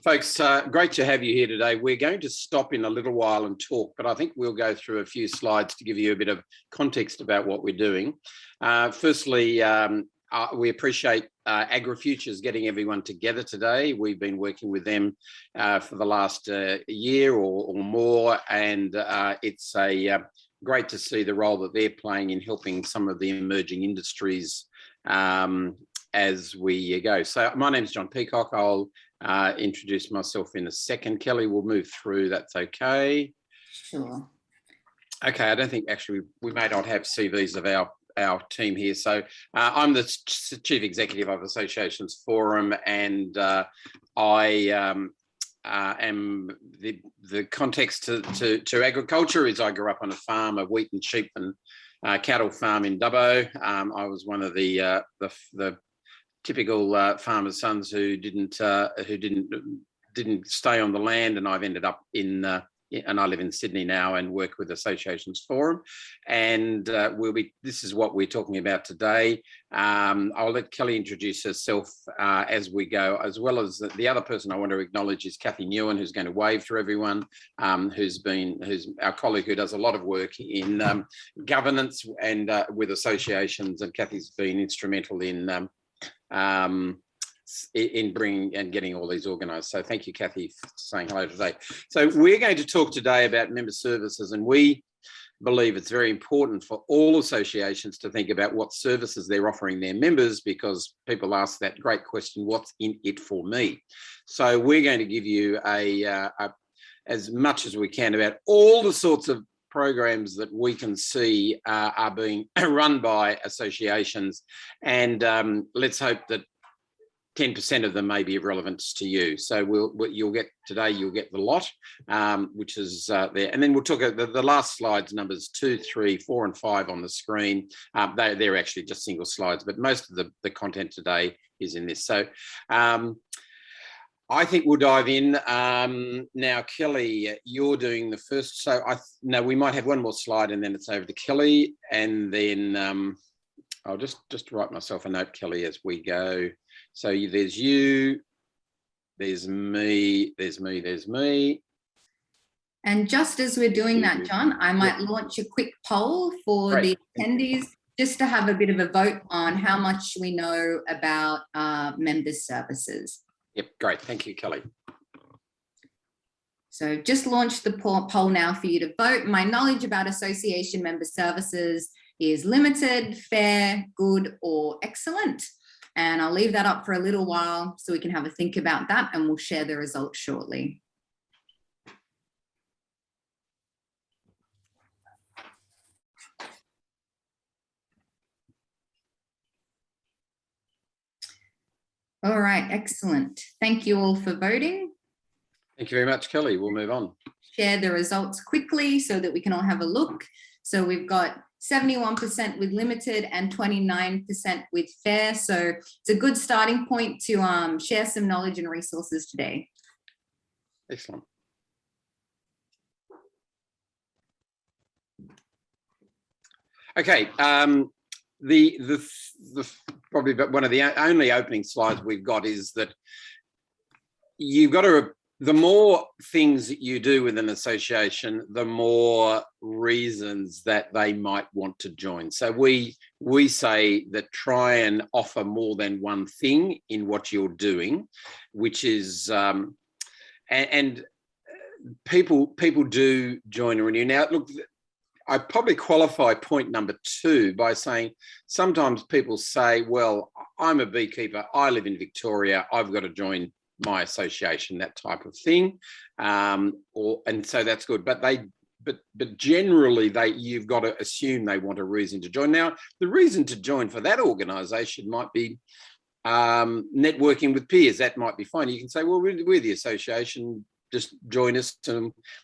Folks, great to have you here today. We're going to stop in a little while and talk, but I think we'll go through a few slides to give you a bit of context about what we're doing. Firstly, we appreciate AgriFutures getting everyone together today. We've been working with them for the last year or more, and it's great to see the role that they're playing in helping some of the emerging industries as we go. So my name is John Peacock. I'll introduce myself in a second. Kelly will move through, that's okay. Sure. Okay, I don't think actually we may not have CVs of our team here. So I'm the Chief Executive of Associations Forum, and I am the context to agriculture is I grew up on a farm, a wheat and sheep and cattle farm in Dubbo. I was one of the typical farmer's sons who didn't stay on the land, and I've ended up in and I live in Sydney now and work with Associations Forum, and this is what we're talking about today. I'll let Kelly introduce herself as we go, as well as the other person I want to acknowledge is Kathy Newman, who's going to wave to everyone, who's our colleague who does a lot of work in governance and with associations, and Kathy's been instrumental in bringing and getting all these organised. So thank you, Kathy, for saying hello today. So we're going to talk today about member services, and we believe it's very important for all associations to think about what services they're offering their members, because people ask that great question, what's in it for me? So we're going to give you as much as we can about all the sorts of programs that we can see are being run by associations, and let's hope that 10% of them may be of relevance to you. So you'll get the lot, which is there. And then we'll talk about the last slides, numbers 2, 3, 4, and 5 on the screen. They're actually just single slides, but most of the content today is in this. So I think we'll dive in. Now, Kelly, you're doing the first. So no, we might have one more slide and then it's over to Kelly. And then I'll just write myself a note, Kelly, as we go. So there's you, there's me, there's me, there's me. And just as we're doing that, John, I might launch a quick poll for the attendees, just to have a bit of a vote on how much we know about members' services. Yep, great. Thank you, Kelly. So just launch the poll now for you to vote. My knowledge about association member services is limited, fair, good, or excellent. And I'll leave that up for a little while so we can have a think about that, and we'll share the results shortly. All right, excellent. Thank you all for voting. Thank you very much, Kelly. We'll move on. Share the results quickly so that we can all have a look. So we've got 71% with limited and 29% with fair. So it's a good starting point to share some knowledge and resources today. Excellent. Okay, the probably one of the only opening slides we've got is that you've got to, the more things that you do with an association, the more reasons that they might want to join. So we say that try and offer more than one thing in what you're doing, which is, and people do join and renew. Now, look, I probably qualify point number 2 by saying sometimes people say, well, I'm a beekeeper, I live in Victoria, I've got to join my association, that type of thing, and so that's good. But generally you've got to assume they want a reason to join. Now, the reason to join for that organisation might be networking with peers. That might be fine. You can say, well, we're the association, just join us.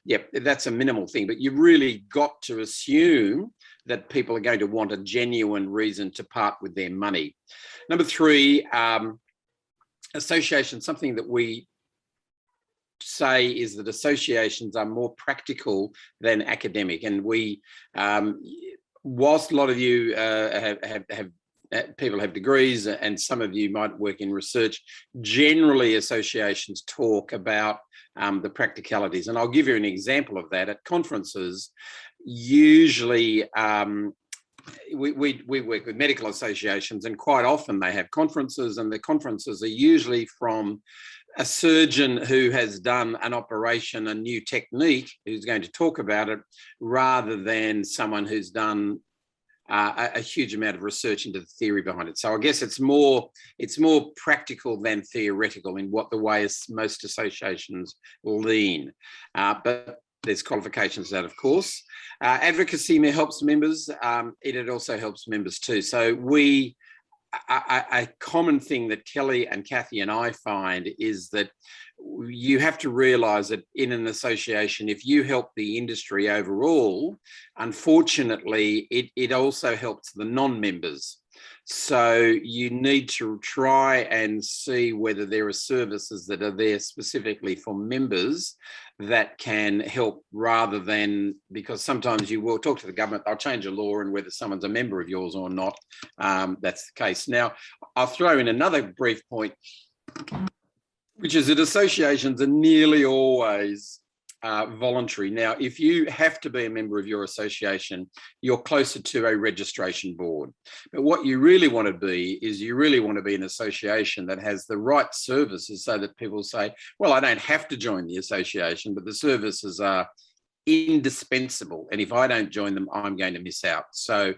Yeah, that's a minimal thing, but you've really got to assume that people are going to want a genuine reason to part with their money. Number 3. Associations, something that we say is that associations are more practical than academic, and we, whilst a lot of you have people have degrees, and some of you might work in research. Generally, associations talk about the practicalities. And I'll give you an example of that. At conferences, usually we work with medical associations, and quite often they have conferences, and the conferences are usually from a surgeon who has done an operation, a new technique, who's going to talk about it, rather than someone who's done a huge amount of research into the theory behind it. So I guess it's more practical than theoretical in what the way most associations lean. But there's qualifications to that, of course. Advocacy helps members. It also helps members too. So a common thing that Kelly and Kathy and I find is that you have to realise that in an association, if you help the industry overall, unfortunately, it also helps the non-members. So you need to try and see whether there are services that are there specifically for members that can help, rather than, because sometimes you will talk to the government, they'll change a law, and whether someone's a member of yours or not, that's the case. Now, I'll throw in another brief point, which is that associations are nearly always voluntary. Now, if you have to be a member of your association, you're closer to a registration board. But what you really want to be is you really want to be an association that has the right services, so that people say, well, I don't have to join the association, but the services are indispensable. And if I don't join them, I'm going to miss out. So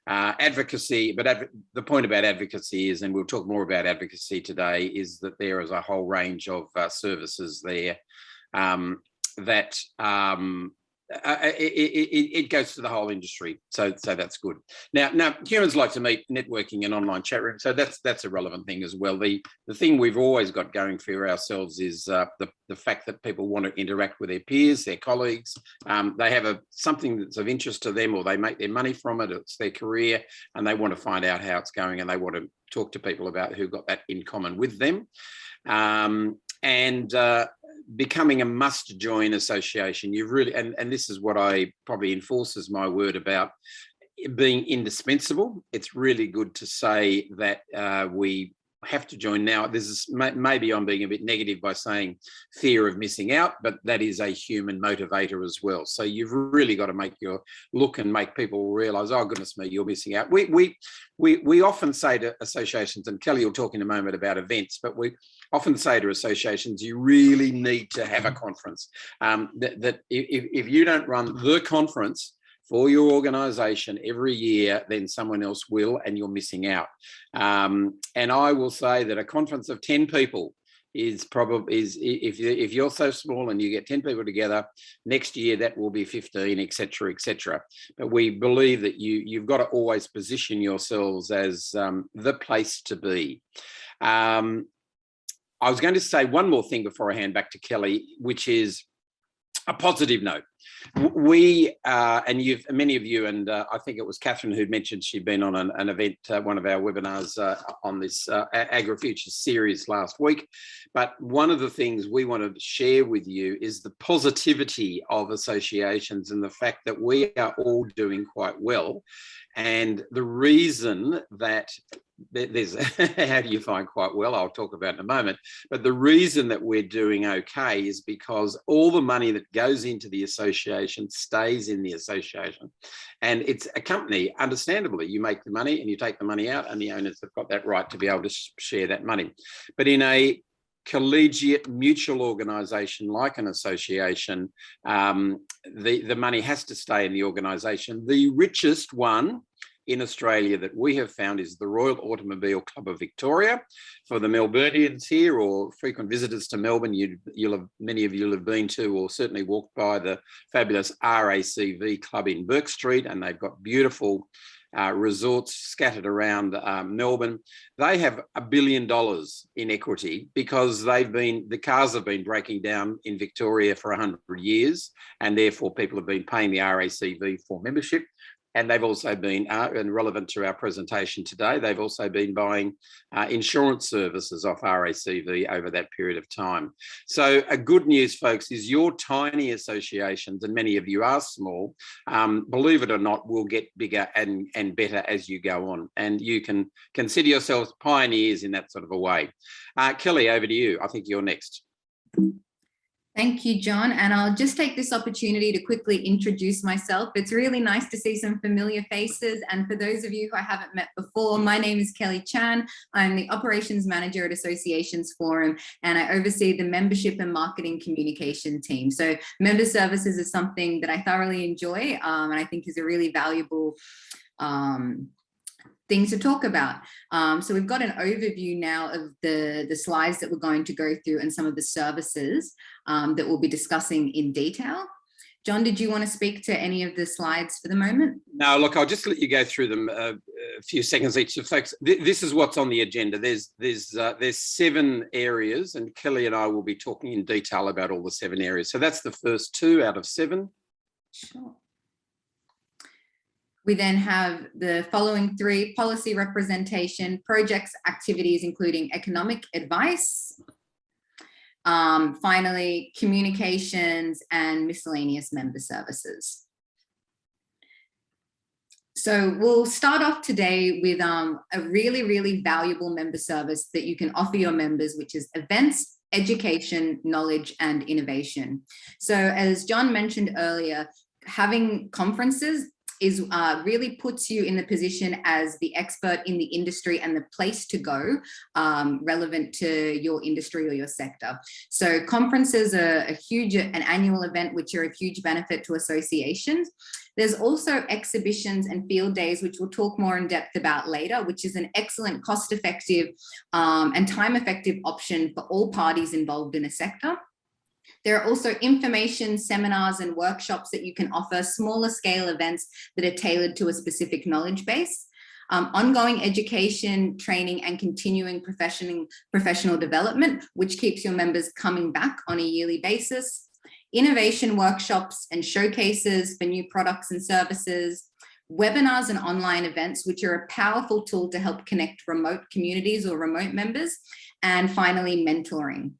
advocacy, but the point about advocacy is, and we'll talk more about advocacy today, is that there is a whole range of services there that it goes to the whole industry. So that's good. Now humans like to meet, networking and online chat rooms. So that's a relevant thing as well. The thing we've always got going for ourselves is the fact that people want to interact with their peers, their colleagues. They have something that's of interest to them, or they make their money from it. It's their career, and they want to find out how it's going, and they want to talk to people about who've got that in common with them. Becoming a must-join association, you've really, and this is what I probably enforces my word about being indispensable. It's really good to say that we have to join. Now, maybe I'm being a bit negative by saying fear of missing out, but that is a human motivator as well. So you've really got to make your look and make people realise, oh goodness me, you're missing out. We often say to associations, and Kelly will talk in a moment about events, but we often say to associations, you really need to have a conference. That if you don't run the conference for your organisation every year, then someone else will, and you're missing out. And I will say that a conference of 10 people is if you're so small and you get 10 people together, next year that will be 15, etc., etc. But we believe that you've got to always position yourselves as the place to be. I was going to say one more thing before I hand back to Kelly, which is a positive note. We and many of you, and I think it was Catherine who mentioned she'd been on an event, one of our webinars on this AgriFuture series last week. But one of the things we want to share with you is the positivity of associations and the fact that we are all doing quite well. And the reason that there's how do you find quite well, I'll talk about in a moment, but the reason that we're doing okay is because all the money that goes into the association stays in the association. And it's a company, understandably, you make the money and you take the money out, and the owners have got that right to be able to share that money. But in a collegiate mutual organisation like an association, the money has to stay in the organisation. The richest one in Australia that we have found is the Royal Automobile Club of Victoria. For the Melburnians here, or frequent visitors to Melbourne, many of you will have been to or certainly walked by the fabulous RACV Club in Burke Street, and they've got beautiful resorts scattered around Melbourne. They have $1 billion in equity because the cars have been breaking down in Victoria for 100 years, and therefore people have been paying the RACV for membership. And they've also been, and relevant to our presentation today, they've also been buying insurance services off RACV over that period of time. So good news, folks, is your tiny associations, and many of you are small, believe it or not, will get bigger and better as you go on. And you can consider yourselves pioneers in that sort of a way. Kelly, over to you. I think you're next. Thank you, John. And I'll just take this opportunity to quickly introduce myself. It's really nice to see some familiar faces. And for those of you who I haven't met before, my name is Kelly Chan. I'm the Operations Manager at Associations Forum, and I oversee the membership and marketing communication team. So member services is something that I thoroughly enjoy, and I think is a really valuable things to talk about. So we've got an overview now of the slides that we're going to go through and some of the services that we'll be discussing in detail. John, did you want to speak to any of the slides for the moment? No, look, I'll just let you go through them a few seconds each. So folks, this is what's on the agenda. There's 7 areas, and Kelly and I will be talking in detail about all the 7 areas. So that's the first 2 out of 7. Sure. We then have the following 3: policy representation, projects, activities, including economic advice, finally, communications and miscellaneous member services. So we'll start off today with a really, really valuable member service that you can offer your members, which is events, education, knowledge, and innovation. So as John mentioned earlier, having conferences is really puts you in the position as the expert in the industry and the place to go relevant to your industry or your sector. So conferences are an annual event, which are a huge benefit to associations. There's also exhibitions and field days, which we'll talk more in depth about later, which is an excellent cost-effective and time-effective option for all parties involved in a sector. There are also information, seminars, and workshops that you can offer, smaller scale events that are tailored to a specific knowledge base. Ongoing education, training, and continuing professional development, which keeps your members coming back on a yearly basis. Innovation workshops and showcases for new products and services. Webinars and online events, which are a powerful tool to help connect remote communities or remote members. And finally, mentoring.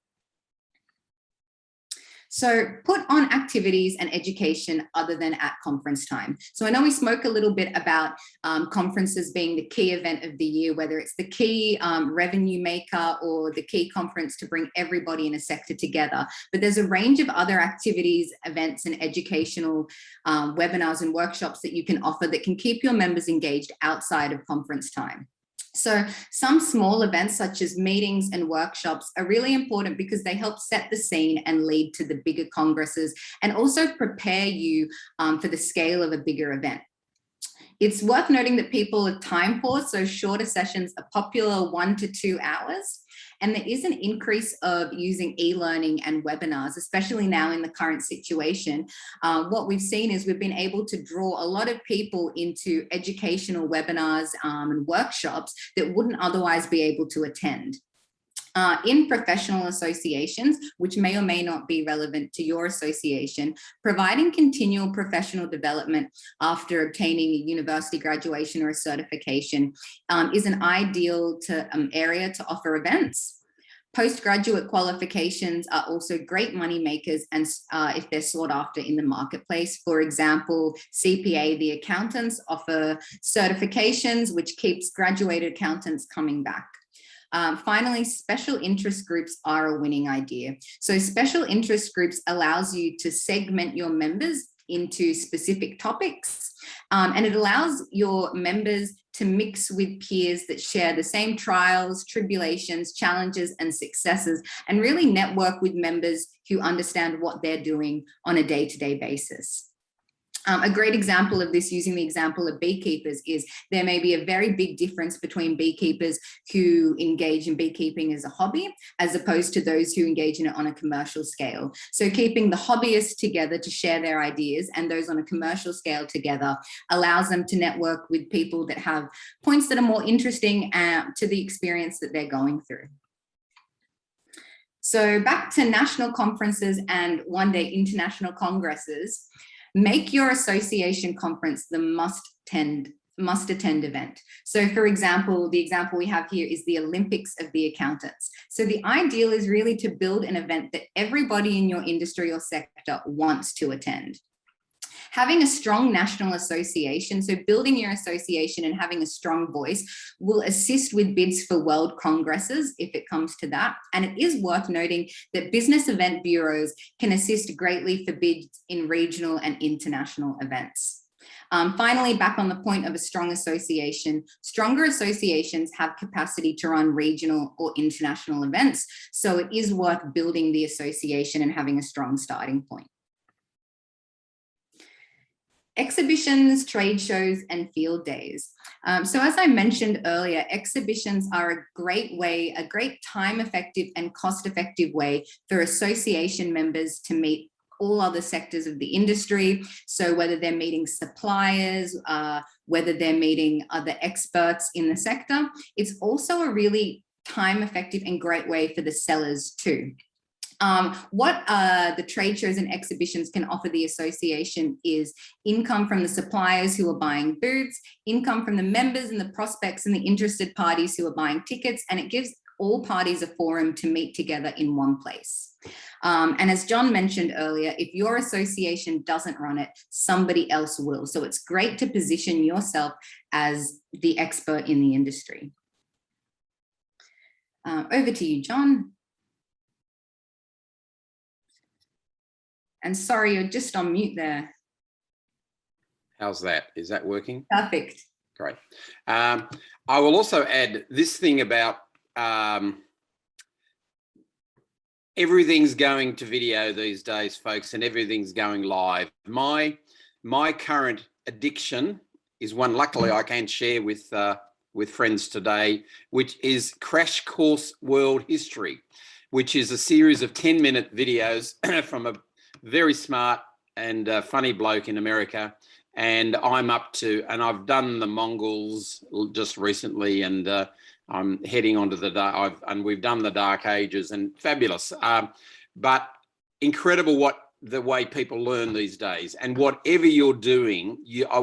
So put on activities and education other than at conference time. So I know we spoke a little bit about conferences being the key event of the year, whether it's the key revenue maker or the key conference to bring everybody in a sector together. But there's a range of other activities, events, and educational webinars and workshops that you can offer that can keep your members engaged outside of conference time. So some small events such as meetings and workshops are really important because they help set the scene and lead to the bigger congresses and also prepare you for the scale of a bigger event. It's worth noting that people are time poor, so shorter sessions are popular, 1 to 2 hours. And there is an increase of using e-learning and webinars, especially now in the current situation. What we've seen is we've been able to draw a lot of people into educational webinars and workshops that wouldn't otherwise be able to attend. In professional associations, which may or may not be relevant to your association, providing continual professional development after obtaining a university graduation or a certification is an ideal area to offer events. Postgraduate qualifications are also great money makers and if they're sought after in the marketplace. For example, CPA, the accountants, offer certifications, which keeps graduated accountants coming back. Finally, special interest groups are a winning idea. So special interest groups allows you to segment your members into specific topics, and it allows your members to mix with peers that share the same trials, tribulations, challenges, and successes, and really network with members who understand what they're doing on a day-to-day basis. A great example of this, using the example of beekeepers, is there may be a very big difference between beekeepers who engage in beekeeping as a hobby as opposed to those who engage in it on a commercial scale. So keeping the hobbyists together to share their ideas and those on a commercial scale together allows them to network with people that have points that are more interesting to the experience that they're going through. So back to national conferences and one-day international congresses. Make your association conference the must attend event. So for example, the example we have here is the Olympics of the accountants. So the ideal is really to build an event that everybody in your industry or sector wants to attend. Having a strong national association, so building your association and having a strong voice, will assist with bids for world congresses if it comes to that. And it is worth noting that business event bureaus can assist greatly for bids in regional and international events. Finally, back on the point of a strong association, stronger associations have capacity to run regional or international events. So it is worth building the association and having a strong starting point. Exhibitions, trade shows, and field days. So as I mentioned earlier, exhibitions are a great way, a great time-effective and cost-effective way for association members to meet all other sectors of the industry. So whether they're meeting suppliers, whether they're meeting other experts in the sector, it's also a really time-effective and great way for the sellers too. What the trade shows and exhibitions can offer the association is income from the suppliers who are buying booths, income from the members and the prospects and the interested parties who are buying tickets, and it gives all parties a forum to meet together in one place. And as John mentioned earlier, if your association doesn't run it, somebody else will. So it's great to position yourself as the expert in the industry. Over to you, John. And sorry, you're just on mute there. How's that? Is that working? Perfect. Great. I will also add this thing about everything's going to video these days, folks, and everything's going live. My current addiction is one, luckily, I can share with friends today, which is Crash Course World History, which is a series of 10-minute videos from a very smart and funny bloke in America. And I'm up to, and I've done the Mongols just recently, and I'm heading onto and we've done the Dark Ages, and fabulous. But incredible the way people learn these days. And whatever you're doing,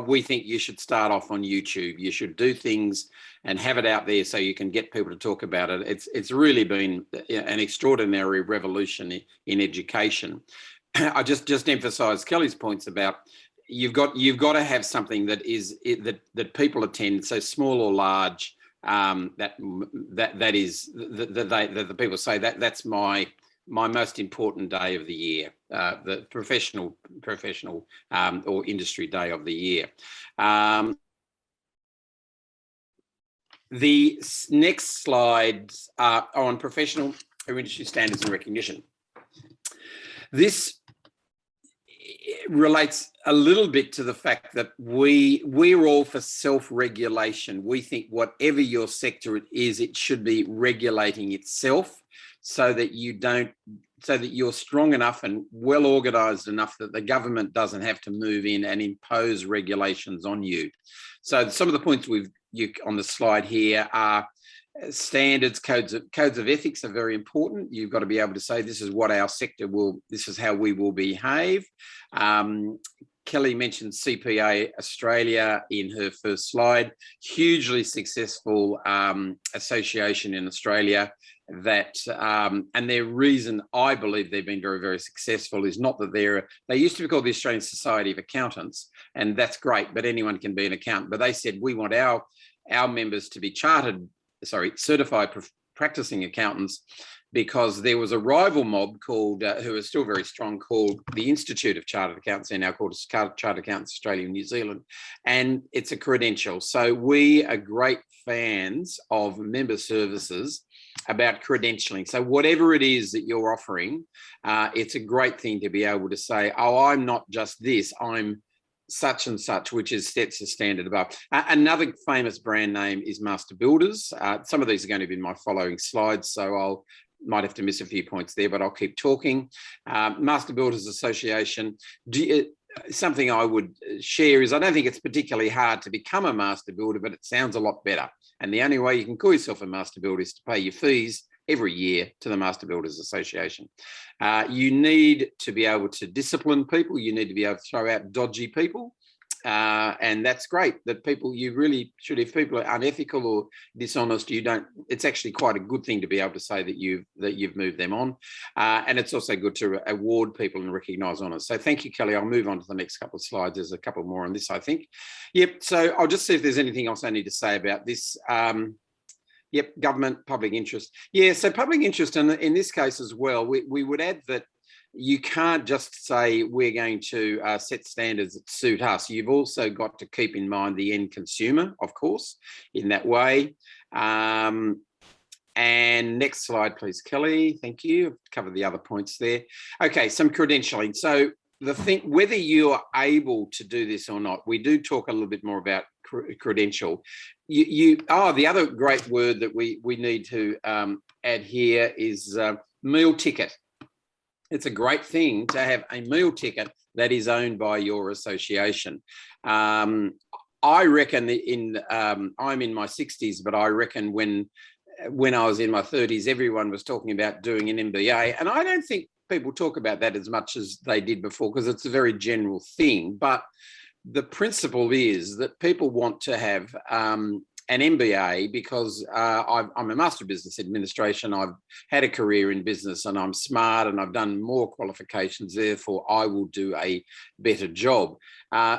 we think you should start off on YouTube. You should do things and have it out there so you can get people to talk about it. It's really been an extraordinary revolution in education. I just emphasize Kelly's points about you've got to have something that that people attend, so small or large, that the people say that's my most important day of the year, the professional or industry day of the year. The next slides are on professional or industry standards and recognition. This relates a little bit to the fact that we're all for self-regulation. We think whatever your sector is, it should be regulating itself so that you're strong enough and well organized enough that the government doesn't have to move in and impose regulations on you. So some of the points on the slide here are standards, codes of ethics are very important. You've got to be able to say this is what our sector this is how we will behave. Kelly mentioned CPA Australia in her first slide, hugely successful association in Australia that, and their reason I believe they've been very, very successful is not that they used to be called the Australian Society of Accountants, and that's great, but anyone can be an accountant. But they said, we want our members to be certified practicing accountants, because there was a rival mob called, who is still very strong, called the Institute of Chartered Accountants. They're now called Chartered Accountants Australia and New Zealand, and it's a credential. So we are great fans of member services about credentialing. So whatever it is that you're offering, it's a great thing to be able to say, oh, I'm not just this, I'm such and such, which sets a standard above. Another famous brand name is Master Builders. Some of these are going to be in my following slides, so might have to miss a few points there, but I'll keep talking. Master Builders Association, something I would share is I don't think it's particularly hard to become a master builder, but it sounds a lot better. And the only way you can call yourself a master builder is to pay your fees every year to the Master Builders Association. You need to be able to discipline people. You need to be able to throw out dodgy people. And that's great that people, you really should, if people are unethical or dishonest, it's actually quite a good thing to be able to say that you've moved them on. And it's also good to award people and recognise honours. So thank you, Kelly. I'll move on to the next couple of slides. There's a couple more on this, I think. Yep. So I'll just see if there's anything else I need to say about this. Yep. Government, public interest. Yeah. So public interest, and in this case as well, we would add that you can't just say we're going to set standards that suit us. You've also got to keep in mind the end consumer, of course, in that way. And next slide, please, Kelly. Thank you. I've covered the other points there. Okay, some credentialing. So the thing, whether you are able to do this or not, we do talk a little bit more about credential. The other great word that we need to add here is meal ticket. It's a great thing to have a meal ticket that is owned by your association. I reckon I'm in my 60s, but I reckon when I was in my 30s, everyone was talking about doing an MBA. And I don't think people talk about that as much as they did before, because it's a very general thing. But the principle is that people want to have an MBA because I'm a Master of Business Administration. I've had a career in business and I'm smart and I've done more qualifications. Therefore, I will do a better job.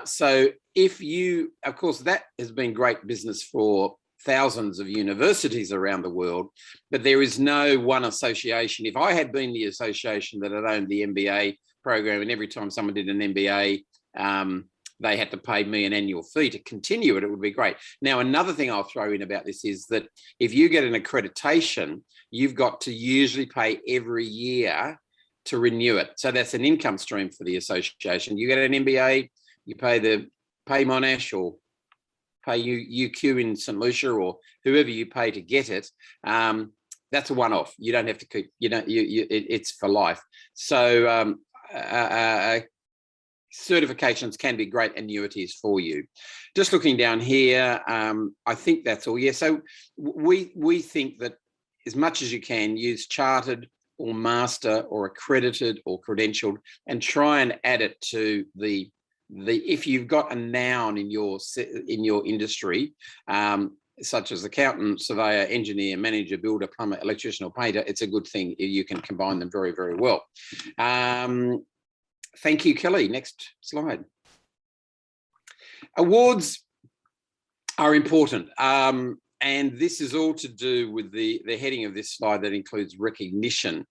So if you, of course, that has been great business for thousands of universities around the world, but there is no one association. If I had been the association that had owned the MBA program, and every time someone did an MBA, they had to pay me an annual fee to continue it, it would be great. Now, another thing I'll throw in about this is that if you get an accreditation, you've got to usually pay every year to renew it. So that's an income stream for the association. You get an MBA, you pay Monash or pay UQ in St. Lucia or whoever you pay to get it. That's a one-off. You don't have to keep, it's for life. So certifications can be great annuities for you. Just looking down here, I think that's all. Yeah, so we think that as much as you can, use chartered or master or accredited or credentialed, and try and add it to the if you've got a noun in your industry, such as accountant, surveyor, engineer, manager, builder, plumber, electrician or painter, it's a good thing. You can combine them very, very well. Thank you, Kelly. Next slide. Awards are important. And this is all to do with the heading of this slide that includes recognition.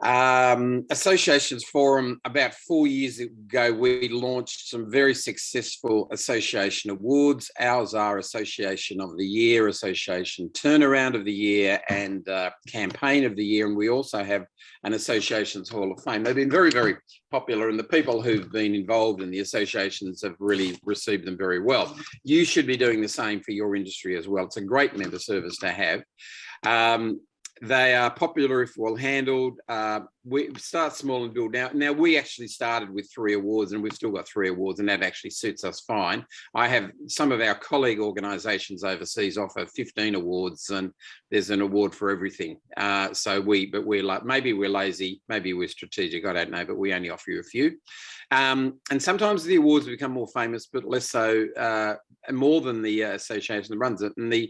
Associations Forum, about 4 years ago, we launched some very successful association awards. Ours are Association of the Year, Association Turnaround of the Year, and Campaign of the Year. And we also have an Associations Hall of Fame. They've been very, very popular, and the people who've been involved in the associations have really received them very well. You should be doing the same for your industry as well. It's a great member service to have. They are popular if well handled. We start small and build out. Now, we actually started with 3 awards and we've still got 3 awards, and that actually suits us fine. I have some of our colleague organisations overseas offer 15 awards, and there's an award for everything. But we're like, maybe we're lazy, maybe we're strategic, I don't know, but we only offer you a few. And sometimes the awards become more famous, but less so, more than the association that runs it. And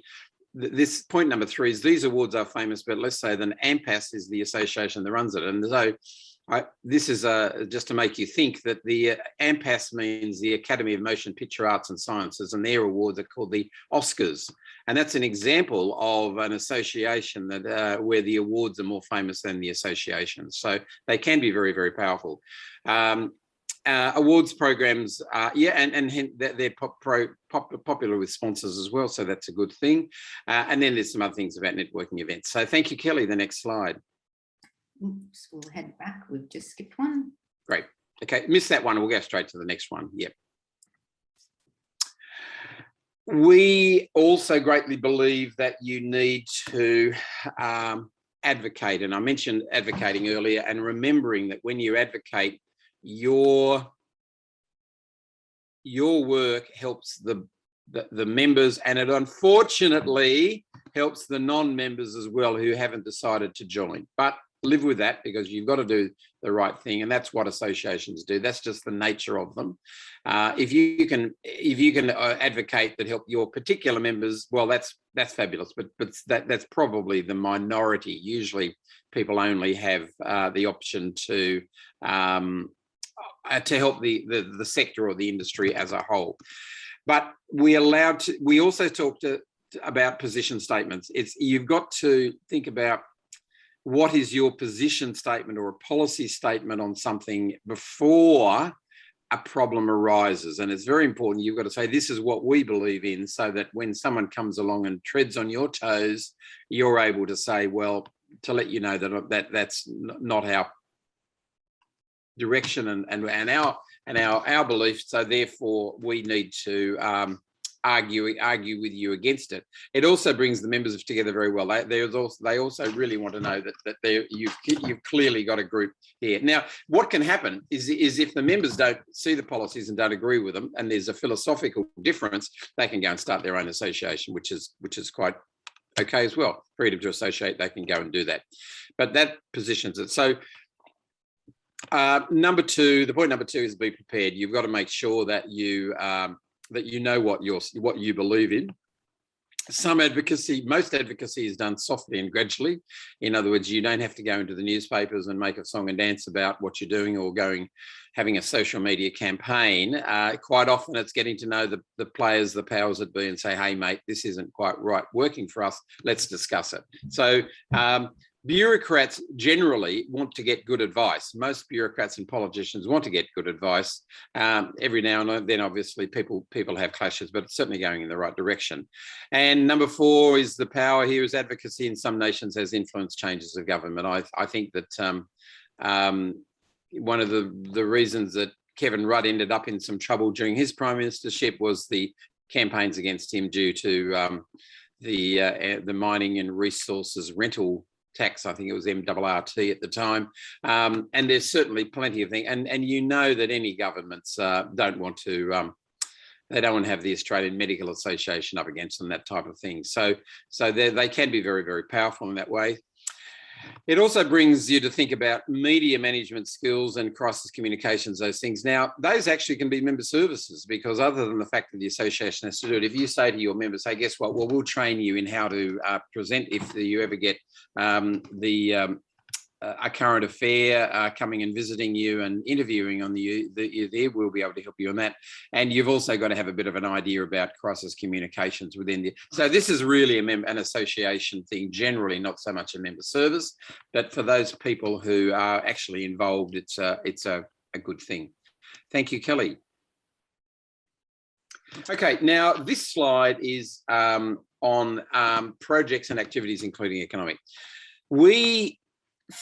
this point number 3 is these awards are famous, but less so than AMPAS is the association that runs it. And so this is just to make you think that the AMPAS means the Academy of Motion Picture Arts and Sciences, and their awards are called the Oscars. And that's an example of an association that where the awards are more famous than the associations. So they can be very, very powerful. Awards programs, and they're popular with sponsors as well, so that's a good thing. And then there's some other things about networking events. So thank you, Kelly. The next slide. Oops, we'll head back. We've just skipped one. Great. Okay, missed that one. We'll go straight to the next one. Yep. We also greatly believe that you need to advocate, and I mentioned advocating earlier, and remembering that when you advocate, your work helps the members, and it unfortunately helps the non-members as well who haven't decided to join. But live with that, because you've got to do the right thing, and that's what associations do. That's just the nature of them. If you can advocate that help your particular members, well, that's fabulous. But that's probably the minority. Usually, people only have the option to help the sector or the industry as a whole. But we also talked about position statements. You've got to think about what is your position statement or a policy statement on something before a problem arises. And it's very important. You've got to say, this is what we believe in, so that when someone comes along and treads on your toes, you're able to say, well, to let you know that's not our direction and our belief. So therefore, we need to argue with you against it. It also brings the members together very well. They also really want to know that you've clearly got a group here. Now, what can happen is if the members don't see the policies and don't agree with them, and there's a philosophical difference, they can go and start their own association, which is quite okay as well. Freedom to associate, they can go and do that. But that positions it. So the point number two is be prepared. You've got to make sure that you know what you believe in. Most advocacy is done softly and gradually. In other words, you don't have to go into the newspapers and make a song and dance about what you're doing, or having a social media campaign. Quite often it's getting to know the players, the powers that be, and say, hey, mate, this isn't quite right working for us. Let's discuss it. So bureaucrats generally want to get good advice. Most bureaucrats and politicians want to get good advice. Every now and then, obviously, people have clashes, but it's certainly going in the right direction. And number 4 is the power here is advocacy in some nations has influenced changes of government. I think that one of the reasons that Kevin Rudd ended up in some trouble during his prime ministership was the campaigns against him due to the mining and resources rental tax. I think it was MRRT at the time. And there's certainly plenty of things. And you know that any governments don't want to have the Australian Medical Association up against them, that type of thing. So they can be very, very powerful in that way. It also brings you to think about media management skills and crisis communications, those things. Now, those actually can be member services, because other than the fact that the association has to do it, if you say to your members, hey, guess what? Well, we'll train you in how to present if you ever get a current affair coming and visiting you and interviewing on you there, we'll be able to help you on that. And you've also got to have a bit of an idea about crisis communications within the. So this is really an association thing, generally, not so much a member service, but for those people who are actually involved, it's a good thing. Thank you, Kelly. Okay, now this slide is on projects and activities, including economic. We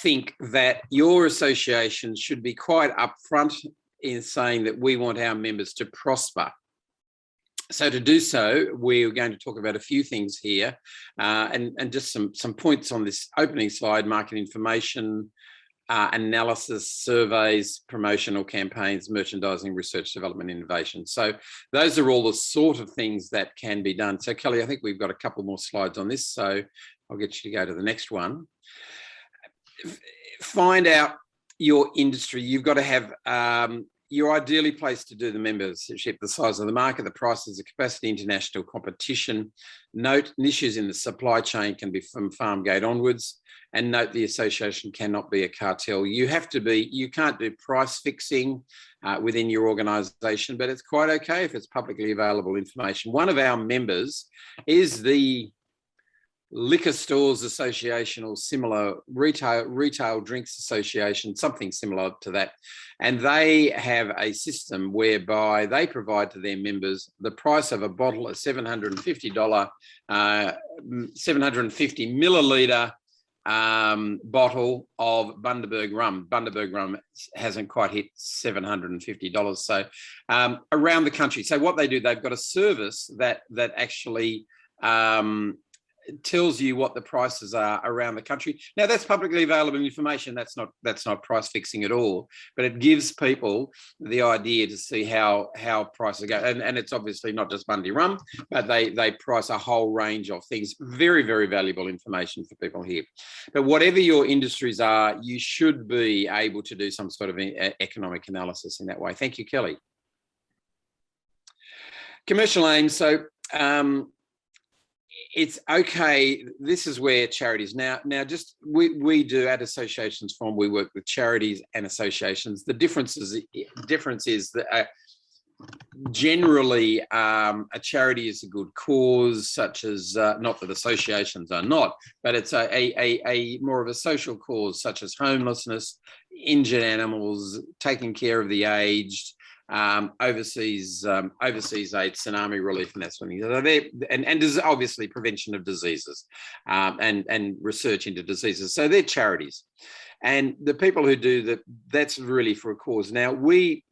think that your association should be quite upfront in saying that we want our members to prosper. So to do so, we're going to talk about a few things here and just some points on this opening slide: market information, analysis, surveys, promotional campaigns, merchandising, research, development, innovation. So those are all the sort of things that can be done. So Kelly, I think we've got a couple more slides on this, so I'll get you to go to the next one. Find out your industry. You've got to have, you're ideally placed to do the membership, the size of the market, the prices, the capacity, international competition. Note issues in the supply chain can be from farm gate onwards. And note the association cannot be a cartel. You can't do price fixing within your organisation, but it's quite okay if it's publicly available information. One of our members is the Liquor Stores Association or similar, retail drinks association, something similar to that. And they have a system whereby they provide to their members the price of a bottle, a $750, 750 milliliter bottle of Bundaberg rum. Bundaberg rum hasn't quite hit $750. So around the country. So what they do, they've got a service that actually tells you what the prices are around the country. Now, that's publicly available information. That's not price fixing at all, but it gives people the idea to see how prices go. And it's obviously not just Bundy Rum, but they price a whole range of things. Very, very valuable information for people here. But whatever your industries are, you should be able to do some sort of economic analysis in that way. Thank you, Kelly. Commercial aims. So it's okay. This is where charities now just we do at associations form. We work with charities and associations. The difference is that generally a charity is a good cause, such as not that associations are not, but it's a more of a social cause, such as homelessness, injured animals, taking care of the aged, overseas aid, tsunami relief, and that sort of thing. And there's obviously prevention of diseases and research into diseases. So they're charities, and the people who do that, that's really for a cause. Now we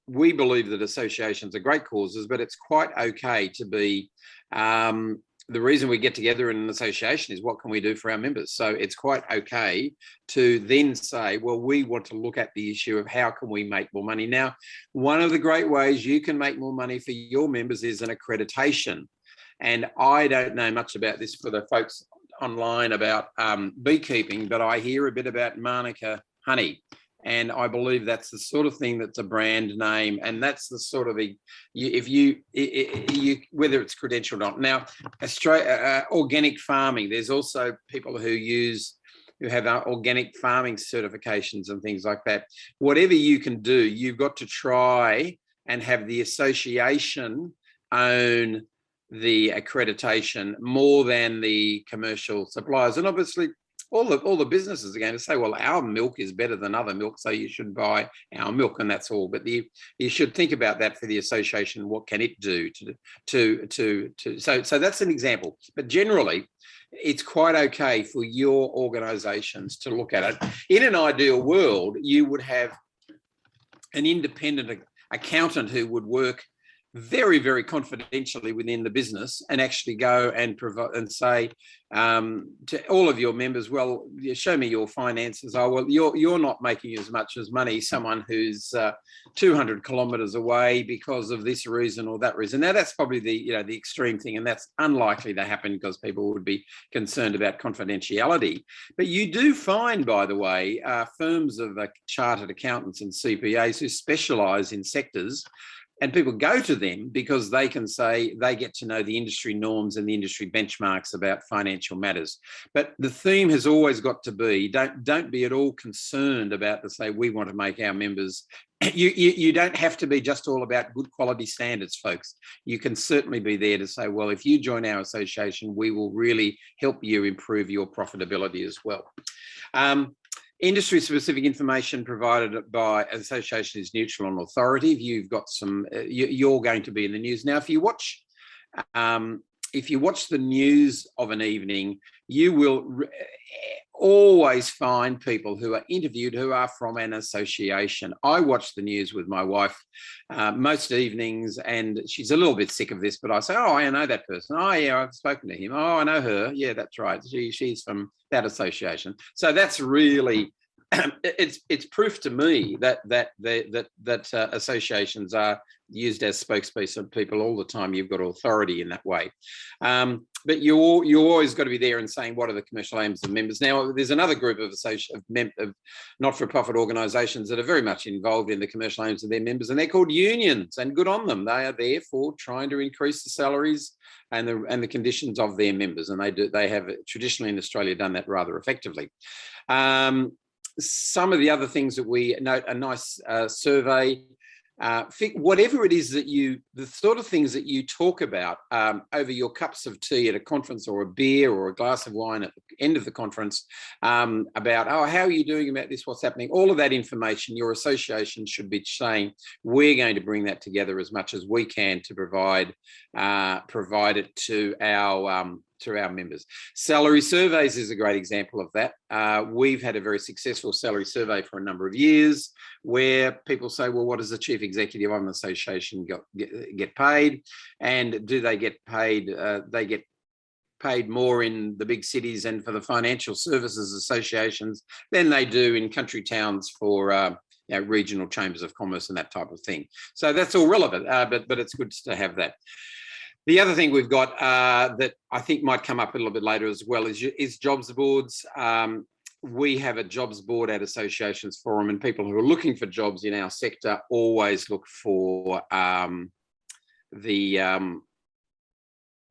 believe that associations are great causes, but it's quite okay to be. The reason we get together in an association is what can we do for our members? So it's quite okay to then say, well, we want to look at the issue of how can we make more money. Now, one of the great ways you can make more money for your members is an accreditation. And I don't know much about this for the folks online about beekeeping, but I hear a bit about Manuka honey. And I believe that's the sort of thing that's a brand name, and that's the sort of if you whether it's credentialed or not. Now, organic farming. There's also people who have organic farming certifications and things like that. Whatever you can do, you've got to try and have the association own the accreditation more than the commercial suppliers. And obviously, all the businesses are going to say, well, our milk is better than other milk, so you should buy our milk, and that's all. But you should think about that for the association. What can it do so that's an example. But generally, it's quite okay for your organisations to look at it. In an ideal world, you would have an independent accountant who would work very, very confidentially within the business and actually go and provide and say to all of your members, well, show me your finances. Oh, well, you're not making as much as money someone who's 200 kilometres away because of this reason or that reason. Now, that's probably the extreme thing, and that's unlikely to happen because people would be concerned about confidentiality. But you do find, by the way, firms of chartered accountants and CPAs who specialise in sectors. And people go to them because they can say they get to know the industry norms and the industry benchmarks about financial matters. But the theme has always got to be, don't be at all concerned about to say we want to make our members. You don't have to be just all about good quality standards, folks. You can certainly be there to say, well, if you join our association, we will really help you improve your profitability as well. Industry-specific information provided by association is neutral and authoritative. You've got some. You're going to be in the news now. If you watch the news of an evening, you will always find people who are interviewed who are from an association. I watch the news with my wife most evenings, and she's a little bit sick of this, but I say, oh, I know that person. Oh, yeah, I've spoken to him. Oh, I know her. Yeah, that's right. She's from that association. So that's really, it's proof to me that associations are used as spokespeople people all the time. You've got authority in that way. But you always got to be there and saying, what are the commercial aims of members? Now, there's another group of not-for-profit organisations that are very much involved in the commercial aims of their members, and they're called unions, and good on them. They are there for trying to increase the salaries and the conditions of their members, and they have traditionally in Australia done that rather effectively. Some of the other things that we note, a nice survey. Whatever it is that the sort of things that you talk about over your cups of tea at a conference, or a beer or a glass of wine at the end of the conference, about, oh, how are you doing about this, what's happening, all of that information, your association should be saying, we're going to bring that together as much as we can to provide it to our members. Salary surveys is a great example of that. We've had a very successful salary survey for a number of years where people say, well, what does the chief executive of an association get paid? And do they get paid? They get paid more in the big cities and for the financial services associations than they do in country towns for regional chambers of commerce and that type of thing. So that's all relevant, but it's good to have that. The other thing we've got that I think might come up a little bit later as well is jobs boards. We have a jobs board at Associations Forum, and people who are looking for jobs in our sector always look for they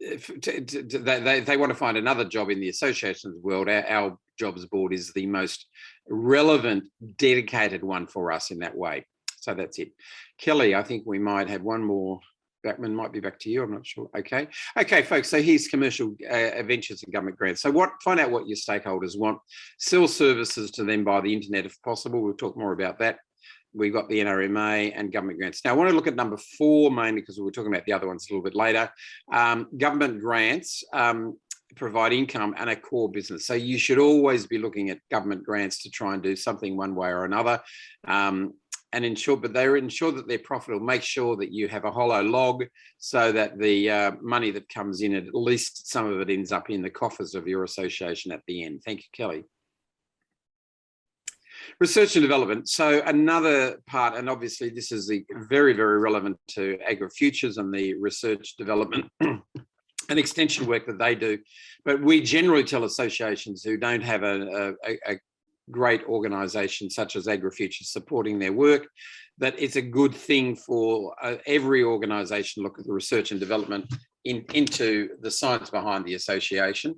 want to find another job in the associations world. Our jobs board is the most relevant, dedicated one for us in that way. So that's it. Kelly, I think we might have one more. Backman might be back to you. I'm not sure. Okay, folks. So here's commercial ventures and government grants. So find out what your stakeholders want. Sell services to them by the internet if possible. We'll talk more about that. We've got the NRMA and government grants. Now, I want to look at number 4 mainly because we were talking about the other ones a little bit later. Government grants provide income and a core business. So you should always be looking at government grants to try and do something one way or another. And ensure that they're profitable. Make sure that you have a hollow log so that the money that comes in, at least some of it ends up in the coffers of your association at the end. Thank you, Kelly. Research and development. So another part, and obviously this is very, very relevant to AgriFutures and the research development and extension work that they do. But we generally tell associations who don't have a great organisation such as AgriFutures supporting their work, that it's a good thing for every organisation to look at the research and development into the science behind the association.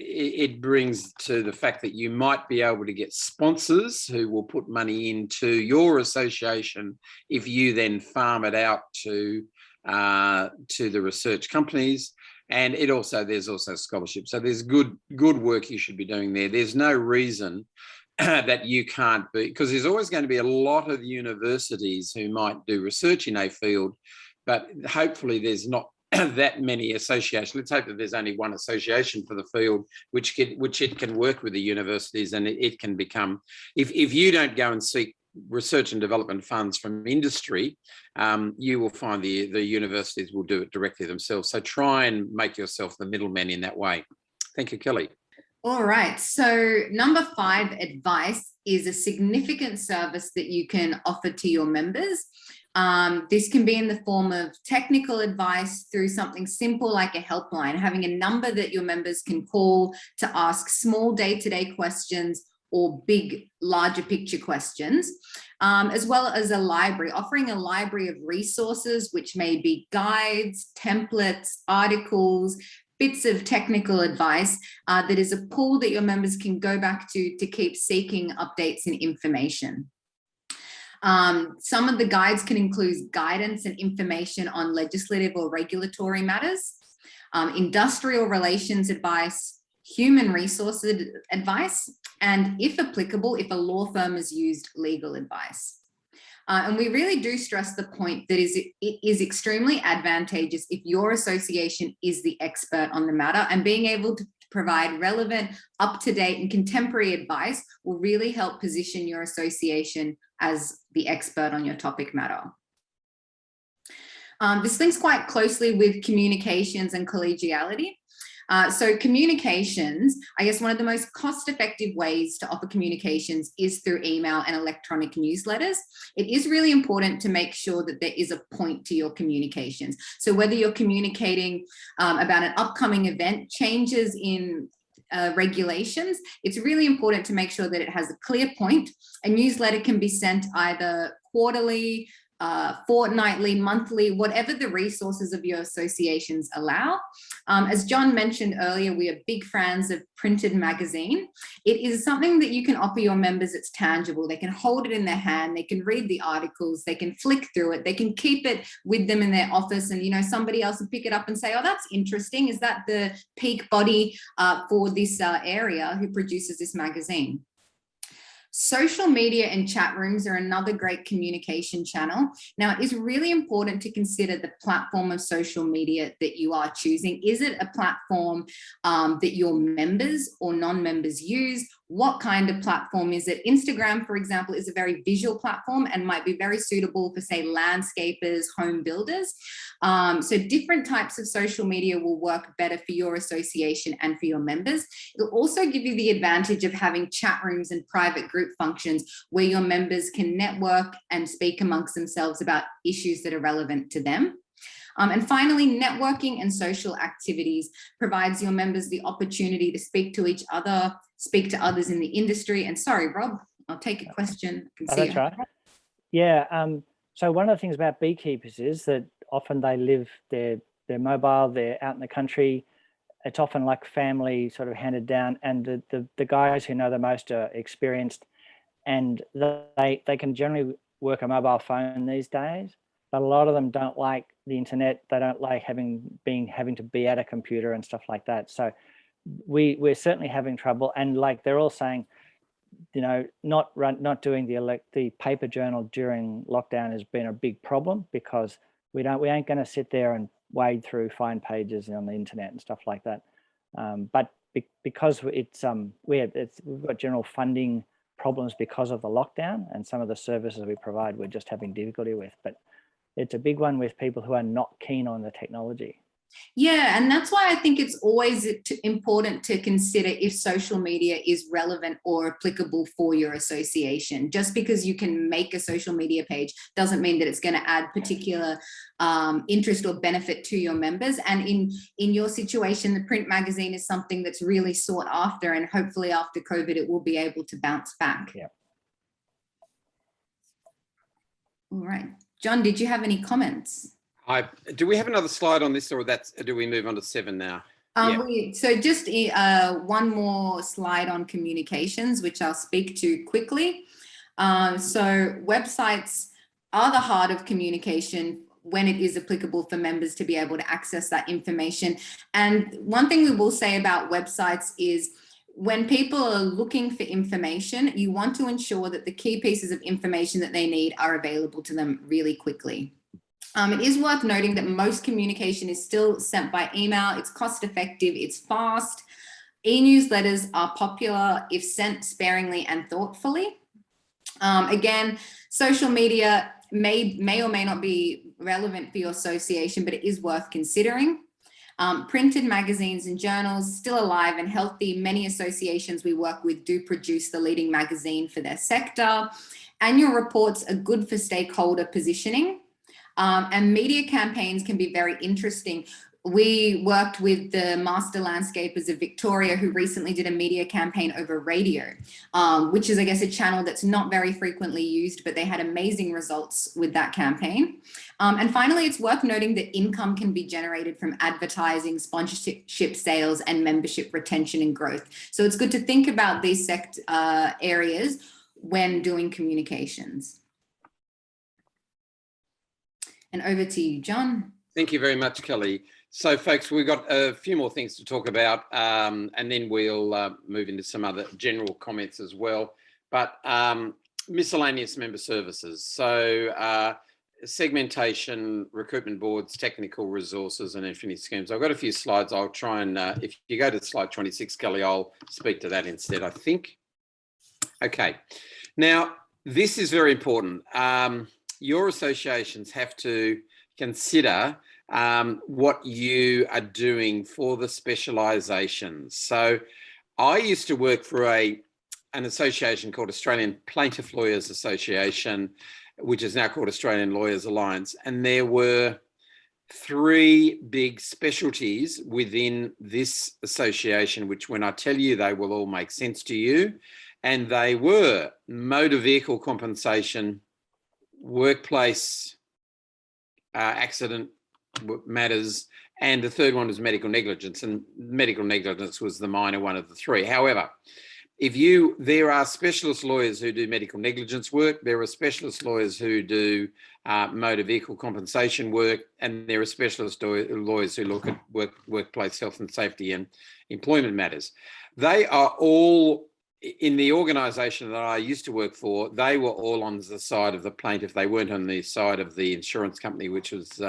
It brings to the fact that you might be able to get sponsors who will put money into your association if you then farm it out to the research companies. And there's also scholarships. So there's good work you should be doing there. There's no reason that you can't be, because there's always going to be a lot of universities who might do research in a field, but hopefully there's not that many associations. Let's hope that there's only one association for the field, which it can work with the universities, and it can become, if you don't go and seek research and development funds from industry, you will find the universities will do it directly themselves. So try and make yourself the middleman in that way. Thank you, Kelly. All right. So number 5, advice is a significant service that you can offer to your members. This can be in the form of technical advice through something simple like a helpline, having a number that your members can call to ask small day-to-day questions or big, larger picture questions, as well as a library, offering a library of resources, which may be guides, templates, articles, bits of technical advice that is a pool that your members can go back to keep seeking updates and information. Some of the guides can include guidance and information on legislative or regulatory matters, industrial relations advice, human resources advice, and if applicable, if a law firm has used, legal advice. And we really do stress the point that it is extremely advantageous if your association is the expert on the matter, and being able to provide relevant, up-to-date and contemporary advice will really help position your association as the expert on your topic matter. This links quite closely with communications and collegiality. So communications, I guess one of the most cost-effective ways to offer communications is through email and electronic newsletters. It is really important to make sure that there is a point to your communications. So whether you're communicating about an upcoming event, changes in regulations, it's really important to make sure that it has a clear point. A newsletter can be sent either quarterly, fortnightly, monthly, whatever the resources of your associations allow. As John mentioned earlier, we are big fans of printed magazine. It is something that you can offer your members. It's tangible. They can hold it in their hand. They can read the articles. They can flick through it. They can keep it with them in their office, and somebody else will pick it up and say, oh, that's interesting. Is that the peak body for this area who produces this magazine? Social media and chat rooms are another great communication channel. Now, it is really important to consider the platform of social media that you are choosing. Is it a platform that your members or non-members use, What kind of platform is it? Instagram, for example, is a very visual platform and might be very suitable for, say, landscapers, home builders. So different types of social media will work better for your association and for your members. It'll also give you the advantage of having chat rooms and private group functions where your members can network and speak amongst themselves about issues that are relevant to them. And finally, networking and social activities provides your members the opportunity to speak to each other, speak to others in the industry. And sorry, Rob, I'll take a question. That's right. Yeah. So one of the things about beekeepers is that often they live, they're mobile, they're out in the country. It's often like family sort of handed down, and the guys who know the most are experienced, and they can generally work a mobile phone these days. But a lot of them don't like the internet. They don't like having to be at a computer and stuff like that. So we're certainly having trouble. And like they're all saying, you know, not doing the paper journal during lockdown has been a big problem, because we ain't going to sit there and wade through fine pages on the internet and stuff like that. But because we've got general funding problems because of the lockdown, and some of the services we provide we're just having difficulty with. But it's a big one with people who are not keen on the technology. Yeah, and that's why I think it's always important to consider if social media is relevant or applicable for your association. Just because you can make a social media page doesn't mean that it's going to add particular interest or benefit to your members. And in your situation, the print magazine is something that's really sought after, and hopefully after COVID, it will be able to bounce back. Yeah. All right. John, did you have any comments? Do we have another slide on this, or do we move on to 7 now? So just one more slide on communications, which I'll speak to quickly. So websites are the heart of communication when it is applicable for members to be able to access that information. And one thing we will say about websites is, when people are looking for information, you want to ensure that the key pieces of information that they need are available to them really quickly. It is worth noting that most communication is still sent by email. It's cost effective, it's fast. E-newsletters are popular if sent sparingly and thoughtfully. Again, social media may or may not be relevant for your association, but it is worth considering. Printed magazines and journals still alive and healthy. Many associations we work with do produce the leading magazine for their sector. Annual reports are good for stakeholder positioning. And media campaigns can be very interesting. We worked with the Master Landscapers of Victoria, who recently did a media campaign over radio, which is, I guess, a channel that's not very frequently used, but they had amazing results with that campaign. And finally, it's worth noting that income can be generated from advertising, sponsorship sales, and membership retention and growth. So it's good to think about these areas when doing communications. And over to you, John. Thank you very much, Kelly. So, folks, we've got a few more things to talk about, and then we'll move into some other general comments as well. But miscellaneous member services. So, segmentation, recruitment boards, technical resources, and Affinity Schemes. I've got a few slides. I'll try and, if you go to slide 26, Kelly, I'll speak to that instead, I think. Okay. Now, this is very important. Your associations have to consider what you are doing for the specialisations. So I used to work for an association called Australian Plaintiff Lawyers Association, which is now called Australian Lawyers Alliance. And there were 3 big specialties within this association, which when I tell you, they will all make sense to you. And they were motor vehicle compensation, workplace accident matters, and the third one was medical negligence, and medical negligence was the minor one of the 3. However, there are specialist lawyers who do medical negligence work, there are specialist lawyers who do motor vehicle compensation work, and there are specialist lawyers who look at workplace health and safety and employment matters. They are all, in the organisation that I used to work for, they were all on the side of the plaintiff. They weren't on the side of the insurance company, which was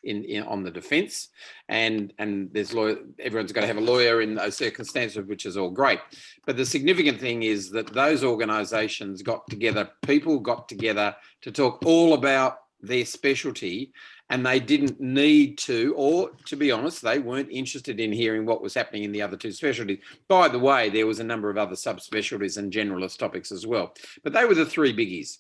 on the defence, and there's everyone's got to have a lawyer in those circumstances, which is all great. But the significant thing is that those organisations people got together to talk all about their specialty, and they didn't need to, or to be honest, they weren't interested in hearing what was happening in the other two specialties. By the way, there was a number of other subspecialties and generalist topics as well, but they were the three biggies.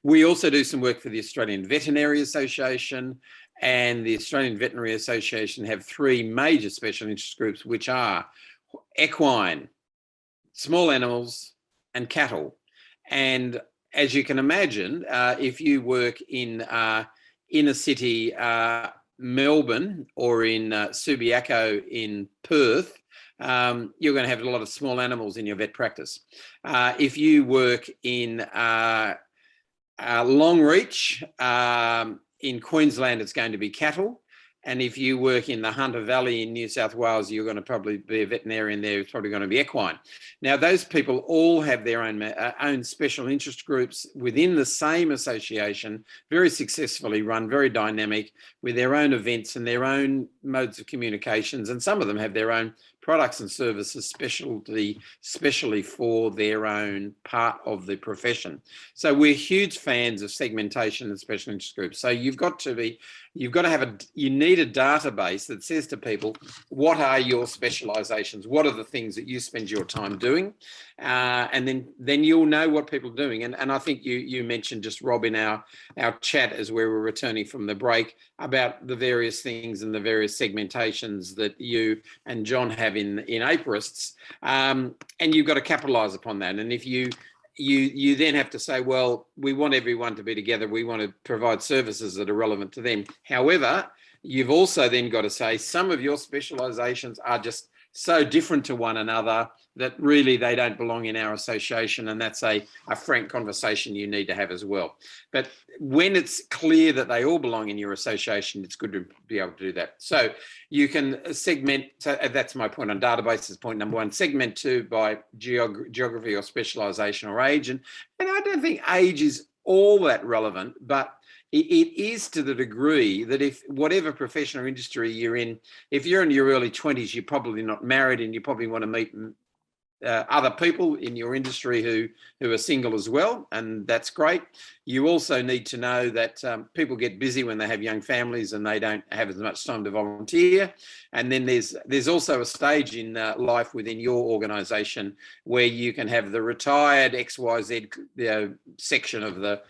We also do some work for the Australian Veterinary Association, and the Australian Veterinary Association have three major special interest groups, which are equine, small animals, and cattle. And as you can imagine, if you work in inner city Melbourne or in Subiaco in Perth, you're going to have a lot of small animals in your vet practice. If you work in Longreach in Queensland, it's going to be cattle. And if you work in the Hunter Valley in New South Wales, you're going to probably be a veterinarian there. It's probably going to be equine. Now, those people all have their own special interest groups within the same association, very successfully run, very dynamic, with their own events and their own modes of communications. And some of them have their own products and services specially for their own part of the profession. So we're huge fans of segmentation and special interest groups. So you need a database that says to people, what are your specializations? What are the things that you spend your time doing? And then you'll know what people are doing. And I think you mentioned just, Rob, in our chat as we were returning from the break, about the various things and the various segmentations that you and John have in aperists. And you've got to capitalize upon that. And if you then have to say, well, we want everyone to be together. We want to provide services that are relevant to them. However, you've also then got to say some of your specializations are just so different to one another that really they don't belong in our association, and that's a frank conversation you need to have as well. But when it's clear that they all belong in your association, it's good to be able to do that. So you can segment, so that's my point on databases, point number one. Segment two by geography or specialisation or age. And I don't think age is all that relevant, but it is to the degree that if whatever profession or industry you're in, if you're in your early 20s, you're probably not married and you probably want to meet other people in your industry who are single as well, and that's great. You also need to know that people get busy when they have young families and they don't have as much time to volunteer. And then there's also a stage in life within your organisation where you can have the retired XYZ section of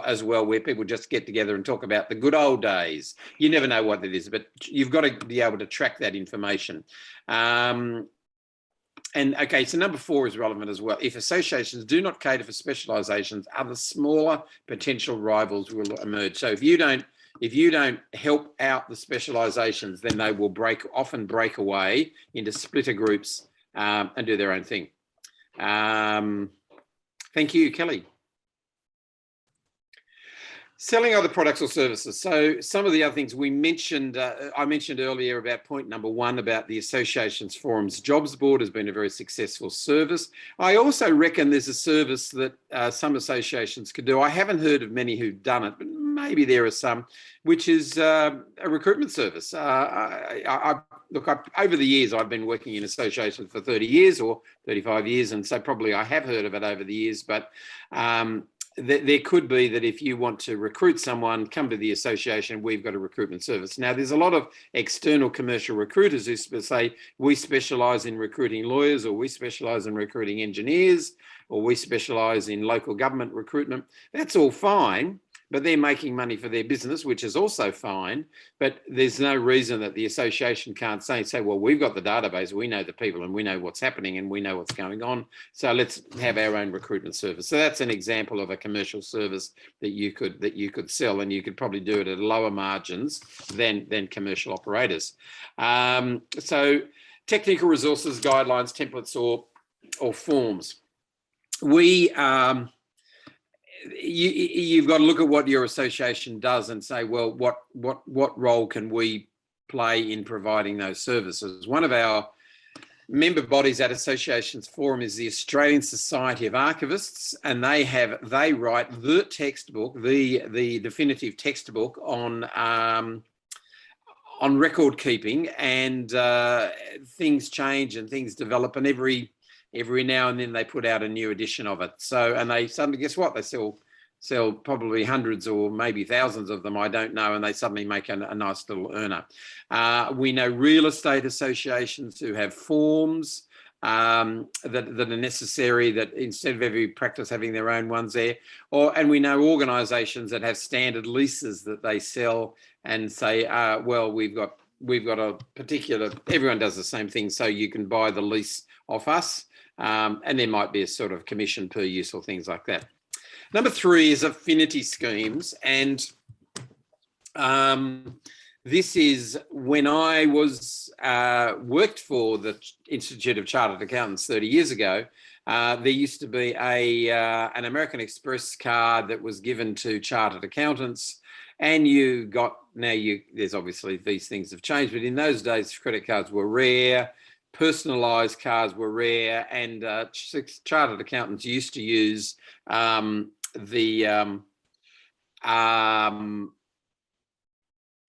as well, where people just get together and talk about the good old days. You never know what it is, but you've got to be able to track that information. And okay, so number 4 is relevant as well. If associations do not cater for specialisations, other smaller potential rivals will emerge. So if you don't help out the specialisations, then they will often break away into splitter groups and do their own thing. Thank you, Kelly. Selling other products or services. So some of the other things we mentioned, I mentioned earlier about point number 1 about the Associations Forums Jobs Board has been a very successful service. I also reckon there's a service that some associations could do. I haven't heard of many who've done it, but maybe there are some, which is a recruitment service. Look, over the years, I've been working in associations for 30 years or 35 years, and so probably I have heard of it over the years, but there could be that if you want to recruit someone, come to the association, we've got a recruitment service. Now, there's a lot of external commercial recruiters who say, we specialise in recruiting lawyers, or we specialise in recruiting engineers, or we specialise in local government recruitment. That's all fine, but they're making money for their business, which is also fine. But there's no reason that the association can't say, well, we've got the database, we know the people, and we know what's happening, and we know what's going on. So let's have our own recruitment service. So that's an example of a commercial service that you could sell, and you could probably do it at lower margins than commercial operators. So technical resources, guidelines, templates, or forms. You've got to look at what your association does and say, well, what role can we play in providing those services? One of our member bodies at Associations Forum is the Australian Society of Archivists, and they write the textbook, the definitive textbook on record keeping, and things change and things develop, and every now and then they put out a new edition of it. So, and they suddenly, guess what? They sell probably hundreds or maybe thousands of them, I don't know, and they suddenly make a nice little earner. We know real estate associations who have forms that are necessary, that instead of every practice having their own ones there, and we know organisations that have standard leases that they sell and say, well, we've got a particular, everyone does the same thing, so you can buy the lease off us, and there might be a sort of commission per use or things like that. Number 3 is affinity schemes, and this is when I was worked for the Institute of Chartered Accountants 30 years ago. There used to be an American Express card that was given to chartered accountants, and there's obviously these things have changed, but in those days credit cards were rare, personalised cards were rare, and chartered accountants used to use the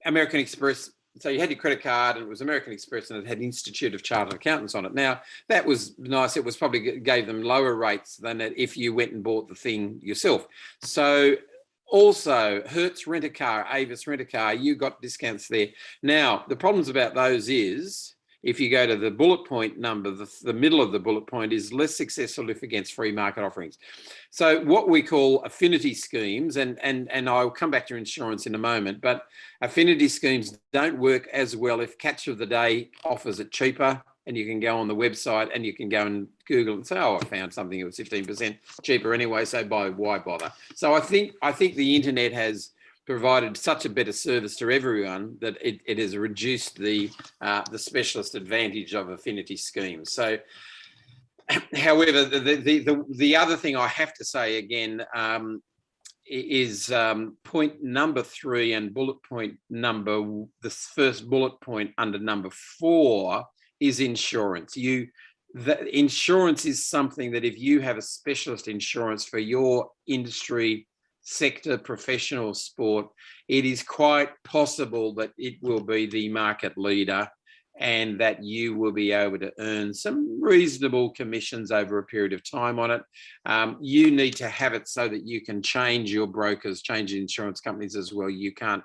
American Express. So you had your credit card and it was American Express and it had Institute of Chartered Accountants on it. Now, that was nice. It was probably gave them lower rates than if you went and bought the thing yourself. So also Hertz Rent-A-Car, Avis Rent-A-Car, you got discounts there. Now, the problems about those is, if you go to the bullet point number, the middle of the bullet point is less successful if against free market offerings. So what we call affinity schemes, and I'll come back to insurance in a moment, but affinity schemes don't work as well if Catch of the Day offers it cheaper, and you can go on the website and you can go and Google and say, oh, I found something that was 15% cheaper anyway, so why bother? So I think the internet has provided such a better service to everyone that it has reduced the specialist advantage of affinity schemes. So, however, the other thing I have to say again is point number 3 and bullet point the first bullet point under number 4 is insurance. Insurance is something that if you have a specialist insurance for your industry, sector, professional sport, it is quite possible that it will be the market leader and that you will be able to earn some reasonable commissions over a period of time on it. You need to have it so that you can change your brokers, change insurance companies as well. You can't.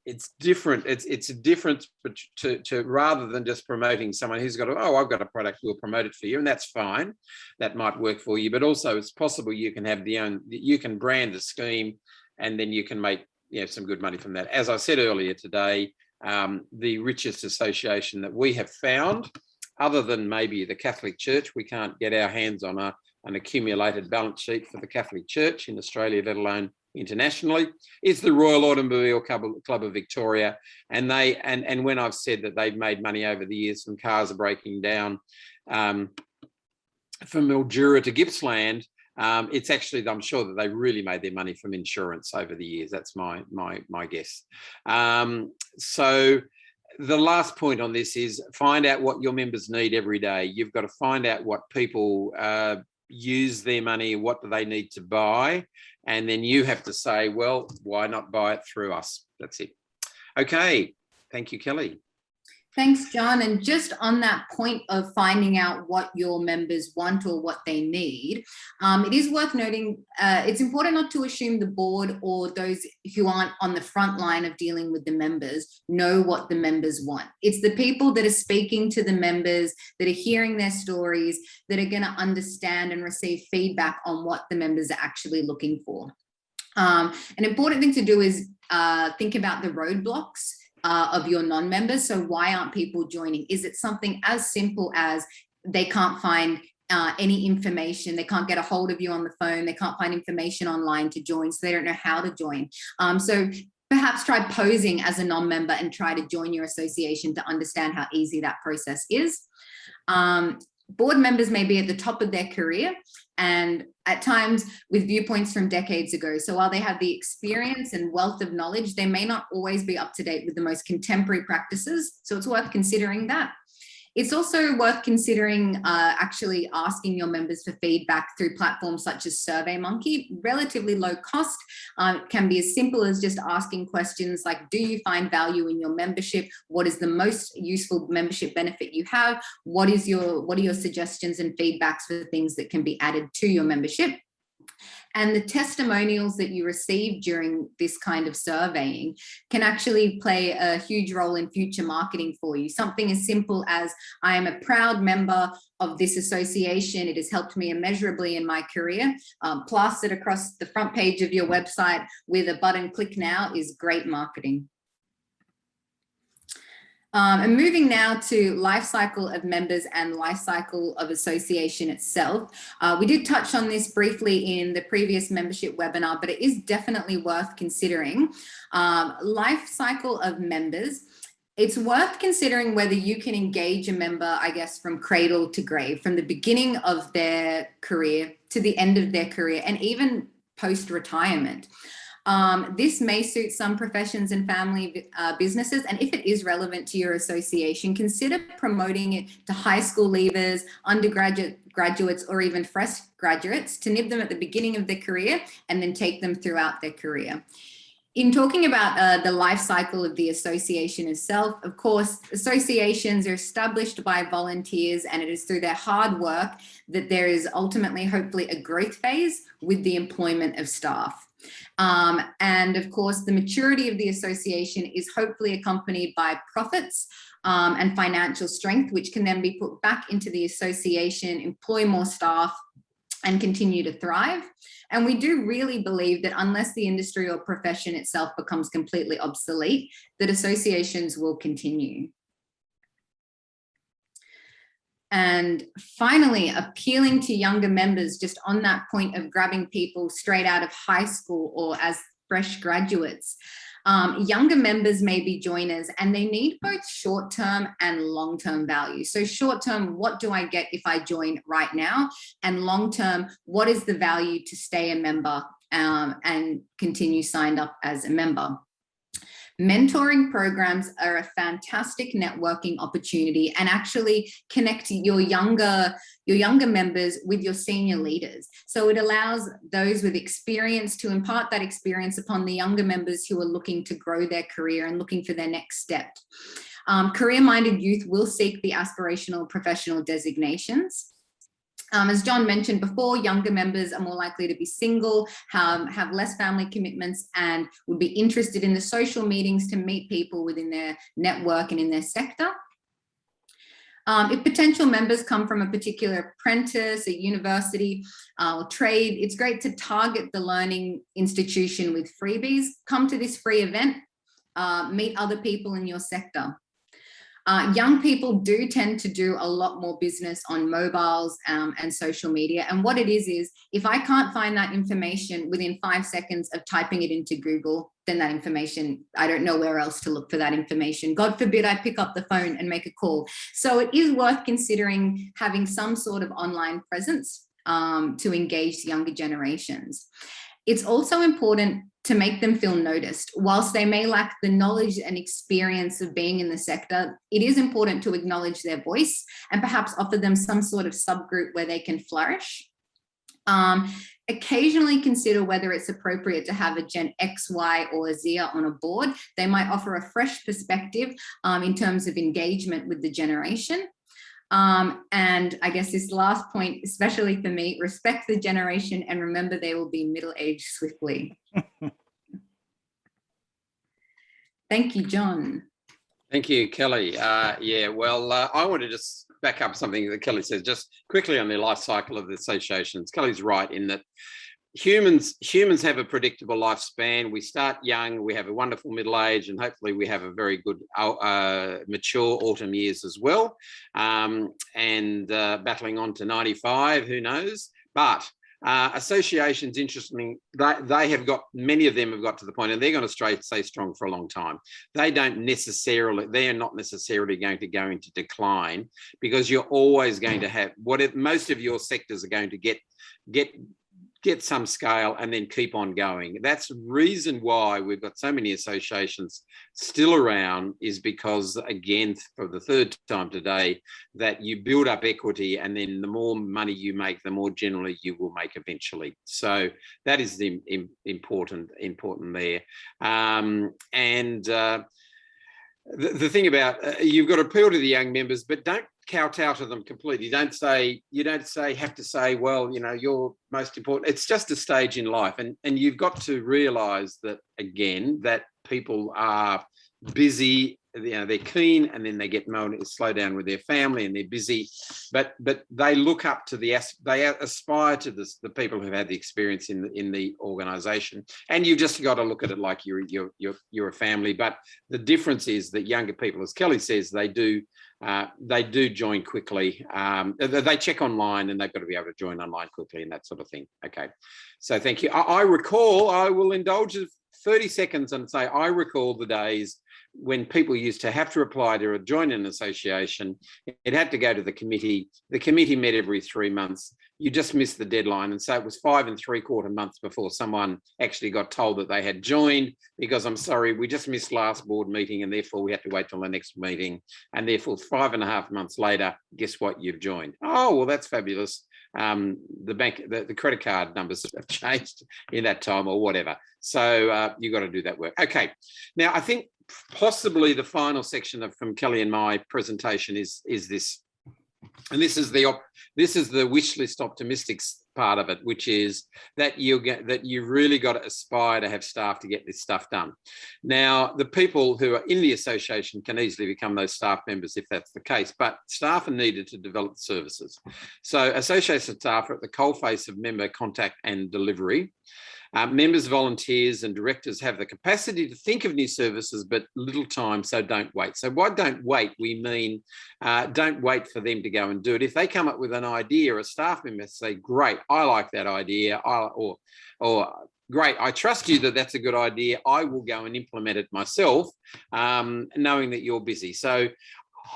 It's different. It's a difference to rather than just promoting someone who's got, I've got a product, we'll promote it for you, and that's fine. That might work for you, but also it's possible you can have you can brand the scheme, and then you can make some good money from that. As I said earlier today, the richest association that we have found, other than maybe the Catholic Church, we can't get our hands on an accumulated balance sheet for the Catholic Church in Australia, let alone internationally, is the Royal Automobile Club of Victoria. And when I've said that they've made money over the years from cars are breaking down from Mildura to Gippsland, it's actually, I'm sure that they really made their money from insurance over the years. That's my guess. So the last point on this is find out what your members need every day. You've got to find out what people use their money, what do they need to buy, and then you have to say, well, why not buy it through us? That's it. Okay, thank you, Kelly. Thanks, John. And just on that point of finding out what your members want or what they need, it is worth noting it's important not to assume the board or those who aren't on the front line of dealing with the members know what the members want. It's the people that are speaking to the members, that are hearing their stories, that are going to understand and receive feedback on what the members are actually looking for. An important thing to do is think about the roadblocks of your non-members. So why aren't people joining? Is it something as simple as they can't find any information, they can't get a hold of you on the phone, they can't find information online to join, so they don't know how to join? So perhaps try posing as a non-member and try to join your association to understand how easy that process is. Board members may be at the top of their career and at times with viewpoints from decades ago. So while they have the experience and wealth of knowledge, they may not always be up to date with the most contemporary practices. So it's worth considering that. It's also worth considering actually asking your members for feedback through platforms such as SurveyMonkey. Relatively low cost. It can be as simple as just asking questions like, do you find value in your membership? What is the most useful membership benefit you have? What are your suggestions and feedbacks for things that can be added to your membership? And the testimonials that you receive during this kind of surveying can actually play a huge role in future marketing for you. Something as simple as, I am a proud member of this association. It has helped me immeasurably in my career. Plastered across the front page of your website with a button, click now, is great marketing. And moving now to life cycle of members and life cycle of association itself. We did touch on this briefly in the previous membership webinar, but it is definitely worth considering. Life cycle of members. It's worth considering whether you can engage a member, I guess, from cradle to grave, from the beginning of their career to the end of their career, and even post-retirement. This may suit some professions and family businesses, and if it is relevant to your association, consider promoting it to high school leavers, graduates, or even fresh graduates, to nib them at the beginning of their career and then take them throughout their career. In talking about the life cycle of the association itself, of course, associations are established by volunteers, and it is through their hard work that there is ultimately, hopefully, a growth phase with the employment of staff. And of course, the maturity of the association is hopefully accompanied by profits and financial strength, which can then be put back into the association, employ more staff, and continue to thrive. And we do really believe that unless the industry or profession itself becomes completely obsolete, that associations will continue. And finally, appealing to younger members, just on that point of grabbing people straight out of high school or as fresh graduates. Younger members may be joiners, and they need both short-term and long-term value. So short-term, what do I get if I join right now? And long-term, what is the value to stay a member and continue signed up as a member? Mentoring programs are a fantastic networking opportunity and actually connect your younger members with your senior leaders. So it allows those with experience to impart that experience upon the younger members who are looking to grow their career and looking for their next step. Career-minded youth will seek the aspirational professional designations. As John mentioned before, younger members are more likely to be single, have less family commitments, and would be interested in the social meetings to meet people within their network and in their sector. If potential members come from a particular apprentice, a university, or trade, it's great to target the learning institution with freebies. Come to this free event, meet other people in your sector. Young people do tend to do a lot more business on mobiles and social media. And what it is if I can't find that information within 5 seconds of typing it into Google, then that information, I don't know where else to look for that information. God forbid I pick up the phone and make a call. So it is worth considering having some sort of online presence to engage the younger generations. It's also important to make them feel noticed. Whilst they may lack the knowledge and experience of being in the sector, it is important to acknowledge their voice and perhaps offer them some sort of subgroup where they can flourish. Occasionally consider whether it's appropriate to have a Gen X, Y, or a Z on a board. They might offer a fresh perspective in terms of engagement with the generation. And I guess this last point, especially for me, respect the generation and remember they will be middle-aged swiftly. Thank you, John. Thank you, Kelly. Yeah, well, I want to just back up something that Kelly says just quickly on the life cycle of the associations. Kelly's right in that humans have a predictable lifespan. We start young, we have a wonderful middle age, and hopefully we have a very good mature autumn years as well, and battling on to 95, who knows. But associations, interestingly, they have got, many of them have got to the point, and they're going to stay strong for a long time. They are not necessarily going to go into decline, because you're always going to have most of your sectors are going to get get some scale and then keep on going. That's the reason why we've got so many associations still around, is because, again, for the third time today, that you build up equity, and then the more money you make, the more generally you will make eventually. So that is the important there. The thing about you've got to appeal to the young members, but don't kowtow to them completely. You don't have to say, well, you know, you're most important. It's just a stage in life, and you've got to realise that, again, that people are busy. You know, they're keen, and then they get slow down with their family, and they're busy, but they look up to they aspire to the people who've had the experience in the organisation, and you've just got to look at it like you're a family. But the difference is that younger people, as Kelly says, they do join quickly. They check online, and they've got to be able to join online quickly and that sort of thing. Okay, so thank you. I will indulge 30 seconds and say, I recall the days when people used to have to apply to join an association. It had to go to the committee. The committee met every 3 months. You just missed the deadline. And so it was 5 3/4 months before someone actually got told that they had joined, because, I'm sorry, we just missed last board meeting, and therefore we had to wait till the next meeting. And therefore 5.5 months later, guess what? You've joined. Oh, well, that's fabulous. The credit card numbers have changed in that time, or whatever. So you've got to do that work. Okay. Now, I think possibly the final section from Kelly and my presentation is this, and this is the wish list optimistics part of it, which is that you really got to aspire to have staff to get this stuff done. Now, the people who are in the association can easily become those staff members if that's the case, but staff are needed to develop services. So association staff are at the coalface of member contact and delivery. Members, volunteers and directors have the capacity to think of new services, but little time, so don't wait. So by don't wait, we mean don't wait for them to go and do it. If they come up with an idea, a staff member say, great, I like that idea, or great, I trust you that that's a good idea, I will go and implement it myself, knowing that you're busy. So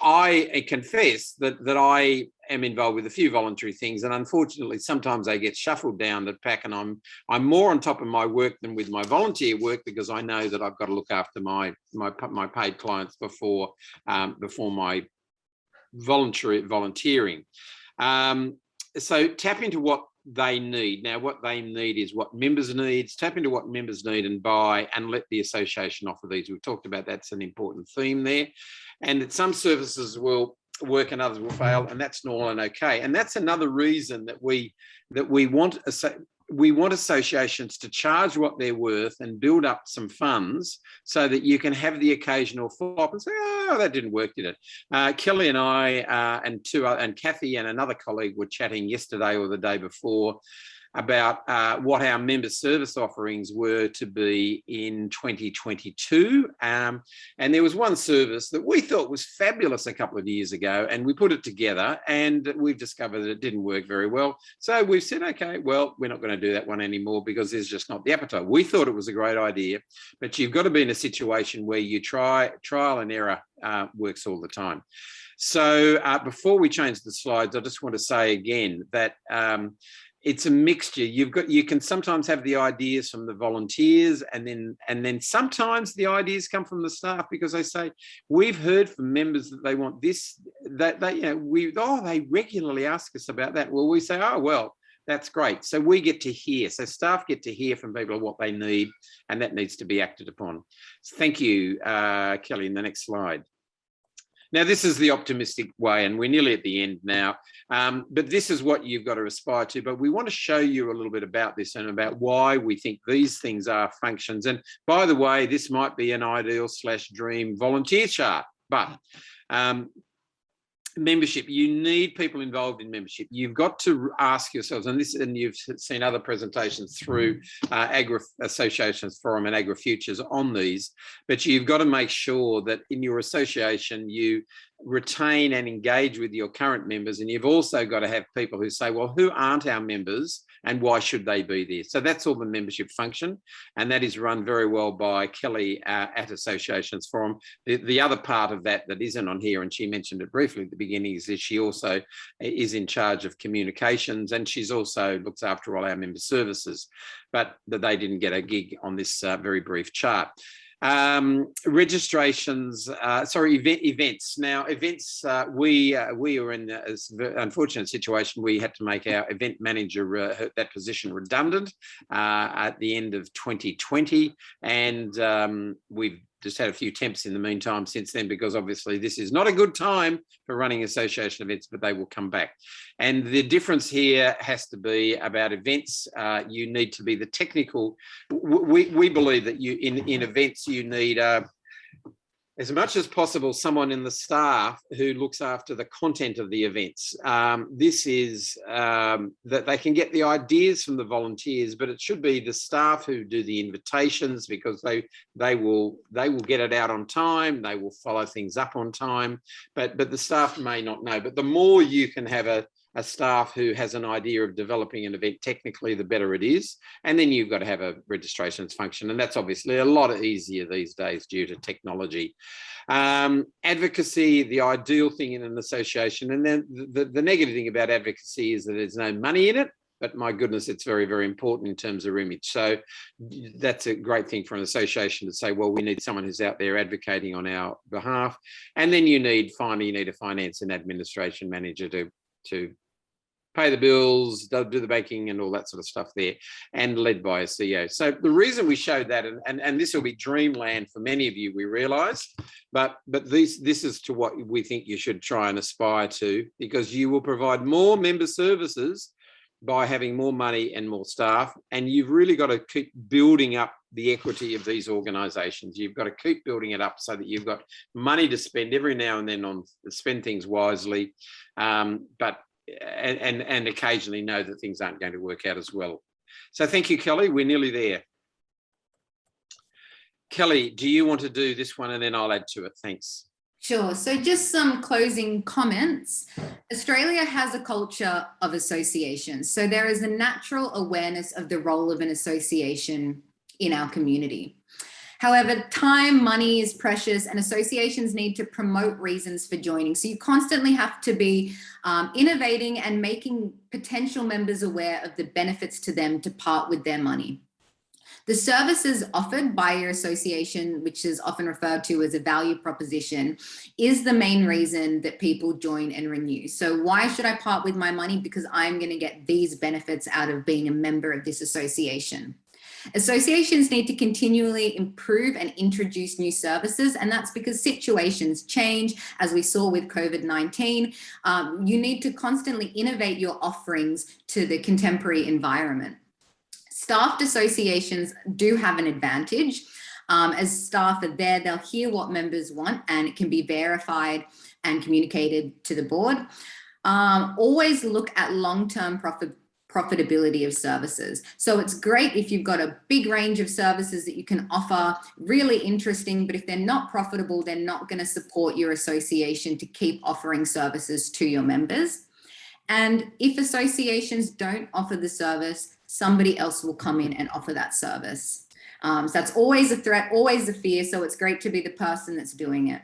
I confess that I am involved with a few voluntary things, and unfortunately sometimes they get shuffled down the pack, and I'm more on top of my work than with my volunteer work, because I know that I've got to look after my paid clients before my volunteering. So tap into what they need. Now, what they need is what members need. Tap into what members need and buy, and let the association offer these. We've talked about that's an important theme there, and that some services will work and others will fail, and that's normal and okay. And that's another reason that we want associations to charge what they're worth and build up some funds, so that you can have the occasional flop and say, oh, that didn't work, did it? Kelly and I and Kathy and another colleague were chatting yesterday or the day before about what our member service offerings were to be in 2022. And there was one service that we thought was fabulous a couple of years ago, and we put it together, and we've discovered that it didn't work very well. So we've said, okay, well, we're not going to do that one anymore, because there's just not the appetite. We thought it was a great idea, but you've got to be in a situation where you trial and error works all the time. So before we change the slides, I just want to say again that it's a mixture. You can sometimes have the ideas from the volunteers, and then sometimes the ideas come from the staff, because they say, we've heard from members that they want this, that they regularly ask us about that. Well, we say, oh, well, that's great. So we get to hear. So staff get to hear from people what they need, and that needs to be acted upon. Thank you, Kelly. In the next slide. Now, this is the optimistic way, and we're nearly at the end now, but this is what you've got to aspire to. But we want to show you a little bit about this and about why we think these things are functions. And by the way, this might be an ideal/dream volunteer chart, but membership, you need people involved in membership. You've got to ask yourselves, and you've seen other presentations through Agri Associations Forum and Agri Futures on these, but you've got to make sure that in your association you retain and engage with your current members, and you've also got to have people who say, well, who aren't our members and why should they be there? So that's all the membership function, and that is run very well by Kelly at Associations Forum. The other part of that isn't on here, and she mentioned it briefly at the beginning is she also is in charge of communications, and she's also looks after all our member services, but they didn't get a gig on this very brief chart. Registrations, events. Now, events, we were in an unfortunate situation. We had to make our event manager, that position, redundant at the end of 2020. And we've just had a few temps in the meantime since then, because obviously this is not a good time for running association events, but they will come back. And the difference here has to be about events. You need to be the technical. We believe that you in events you need as much as possible someone in the staff who looks after the content of the events. This is that they can get the ideas from the volunteers, but it should be the staff who do the invitations, because they will get it out on time, they will follow things up on time, but the staff may not know. But the more you can have a staff who has an idea of developing an event technically, the better it is. And then you've got to have a registrations function, and that's obviously a lot easier these days due to technology. Advocacy, the ideal thing in an association, and then the negative thing about advocacy is that there's no money in it, but my goodness, it's very, very important in terms of image. So that's a great thing for an association to say, well, we need someone who's out there advocating on our behalf. And then you need a finance and administration manager to pay the bills, do the banking and all that sort of stuff there, and led by a CEO. So the reason we showed that, and this will be dreamland for many of you, we realise, but this is to what we think you should try and aspire to, because you will provide more member services by having more money and more staff, and you've really got to keep building up the equity of these organisations. You've got to keep building it up so that you've got money to spend every now and then on spend things wisely, but occasionally know that things aren't going to work out as well. So thank you, Kelly. We're nearly there. Kelly, do you want to do this one and then I'll add to it? Thanks. Sure. So just some closing comments. Australia has a culture of associations. So there is a natural awareness of the role of an association in our community. However, time, money is precious, and associations need to promote reasons for joining. So you constantly have to be innovating and making potential members aware of the benefits to them to part with their money. The services offered by your association, which is often referred to as a value proposition, is the main reason that people join and renew. So why should I part with my money? Because I'm going to get these benefits out of being a member of this association. Associations need to continually improve and introduce new services, and that's because situations change, as we saw with COVID-19. You need to constantly innovate your offerings to the contemporary environment. Staffed associations do have an advantage. As staff are there, they'll hear what members want, and it can be verified and communicated to the board. Always look at long-term profitability of services. So it's great if you've got a big range of services that you can offer, really interesting, but if they're not profitable, they're not going to support your association to keep offering services to your members. And if associations don't offer the service, somebody else will come in and offer that service. So that's always a threat, always a fear. So it's great to be the person that's doing it.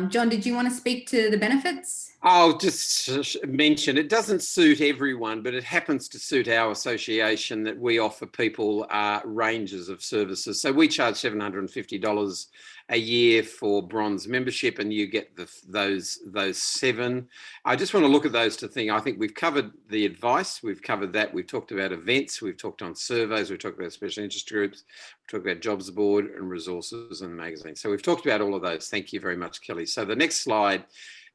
John, did you want to speak to the benefits? I'll just mention, it doesn't suit everyone, but it happens to suit our association that we offer people ranges of services. So we charge $750 a year for bronze membership, and you get those 7. I just want to look at those to think. I think we've covered the advice, we've covered that, we've talked about events, we've talked on surveys, we've talked about special interest groups, we've talked about jobs board and resources and magazines. So we've talked about all of those. Thank you very much, Kelly. So the next slide,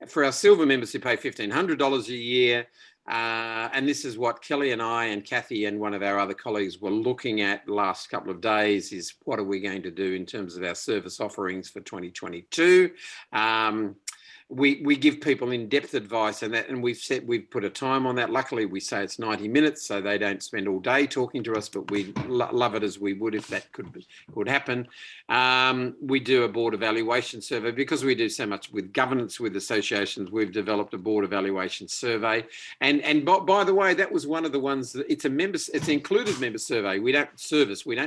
for our silver members who pay $1,500 a year, and this is what Kelly and I and Kathy and one of our other colleagues were looking at the last couple of days, is what are we going to do in terms of our service offerings for 2022. we give people in-depth advice, and we've put a time on that. Luckily, we say it's 90 minutes, so they don't spend all day talking to us, but we love it as we would if that could happen. We do a board evaluation survey because we do so much with governance with associations. We've developed a board evaluation survey, and by the way, that was one of the ones that it's an included member survey. We don't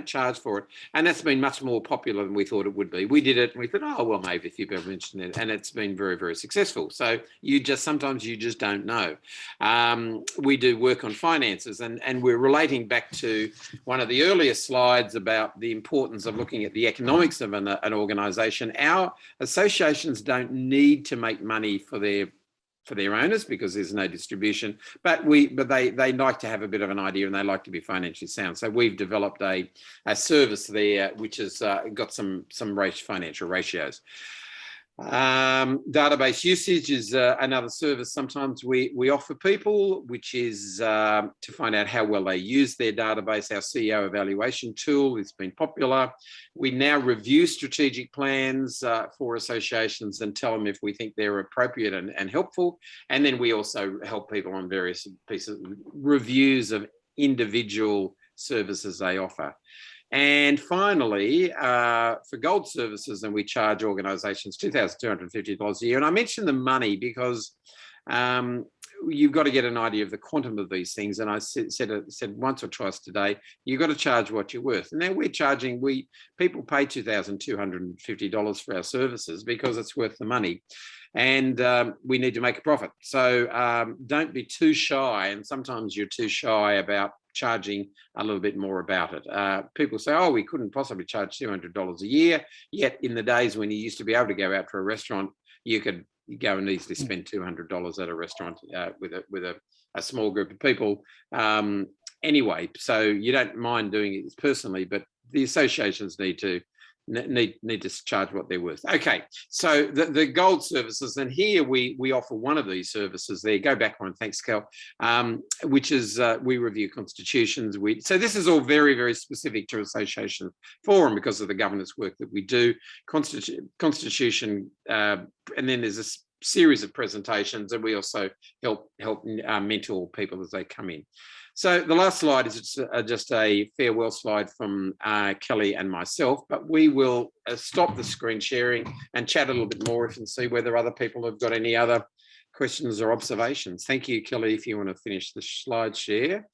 charge for it, and that's been much more popular than we thought it would be. We did it and we thought, oh well, maybe a few people are interested in it, and it's been very, very successful. So sometimes you just don't know. We do work on finances, and we're relating back to one of the earlier slides about the importance of looking at the economics of an organisation. Our associations don't need to make money for their owners because there's no distribution, but they like to have a bit of an idea, and they like to be financially sound. So we've developed a service there which has got some financial ratios. Database usage is another service sometimes we offer people, which is to find out how well they use their database. Our CEO evaluation tool has been popular. We now review strategic plans for associations and tell them if we think they're appropriate and helpful. And then we also help people on various pieces, reviews of individual services they offer. And finally, for gold services, and we charge organisations $2,250 a year. And I mentioned the money because you've got to get an idea of the quantum of these things. And I said once or twice today, you've got to charge what you're worth. And now we're charging, people pay $2,250 for our services because it's worth the money. And we need to make a profit. So don't be too shy. And sometimes you're too shy about charging a little bit more about it. People say, oh, we couldn't possibly charge $200 a year. Yet in the days when you used to be able to go out for a restaurant, you could go and easily spend $200 at a restaurant with a small group of people. Anyway, so you don't mind doing it personally, but the associations need to charge what they're worth. Okay, so the gold services, and here we offer one of these services there. Go back one, thanks, Cal, which is we review constitutions. So this is all very, very specific to Association Forum because of the governance work that we do. Constitution, and then there's a series of presentations, and we also help mentor people as they come in. So the last slide is just a farewell slide from Kelly and myself, but we will stop the screen sharing and chat a little bit more and see whether other people have got any other questions or observations. Thank you, Kelly, if you want to finish the slide share.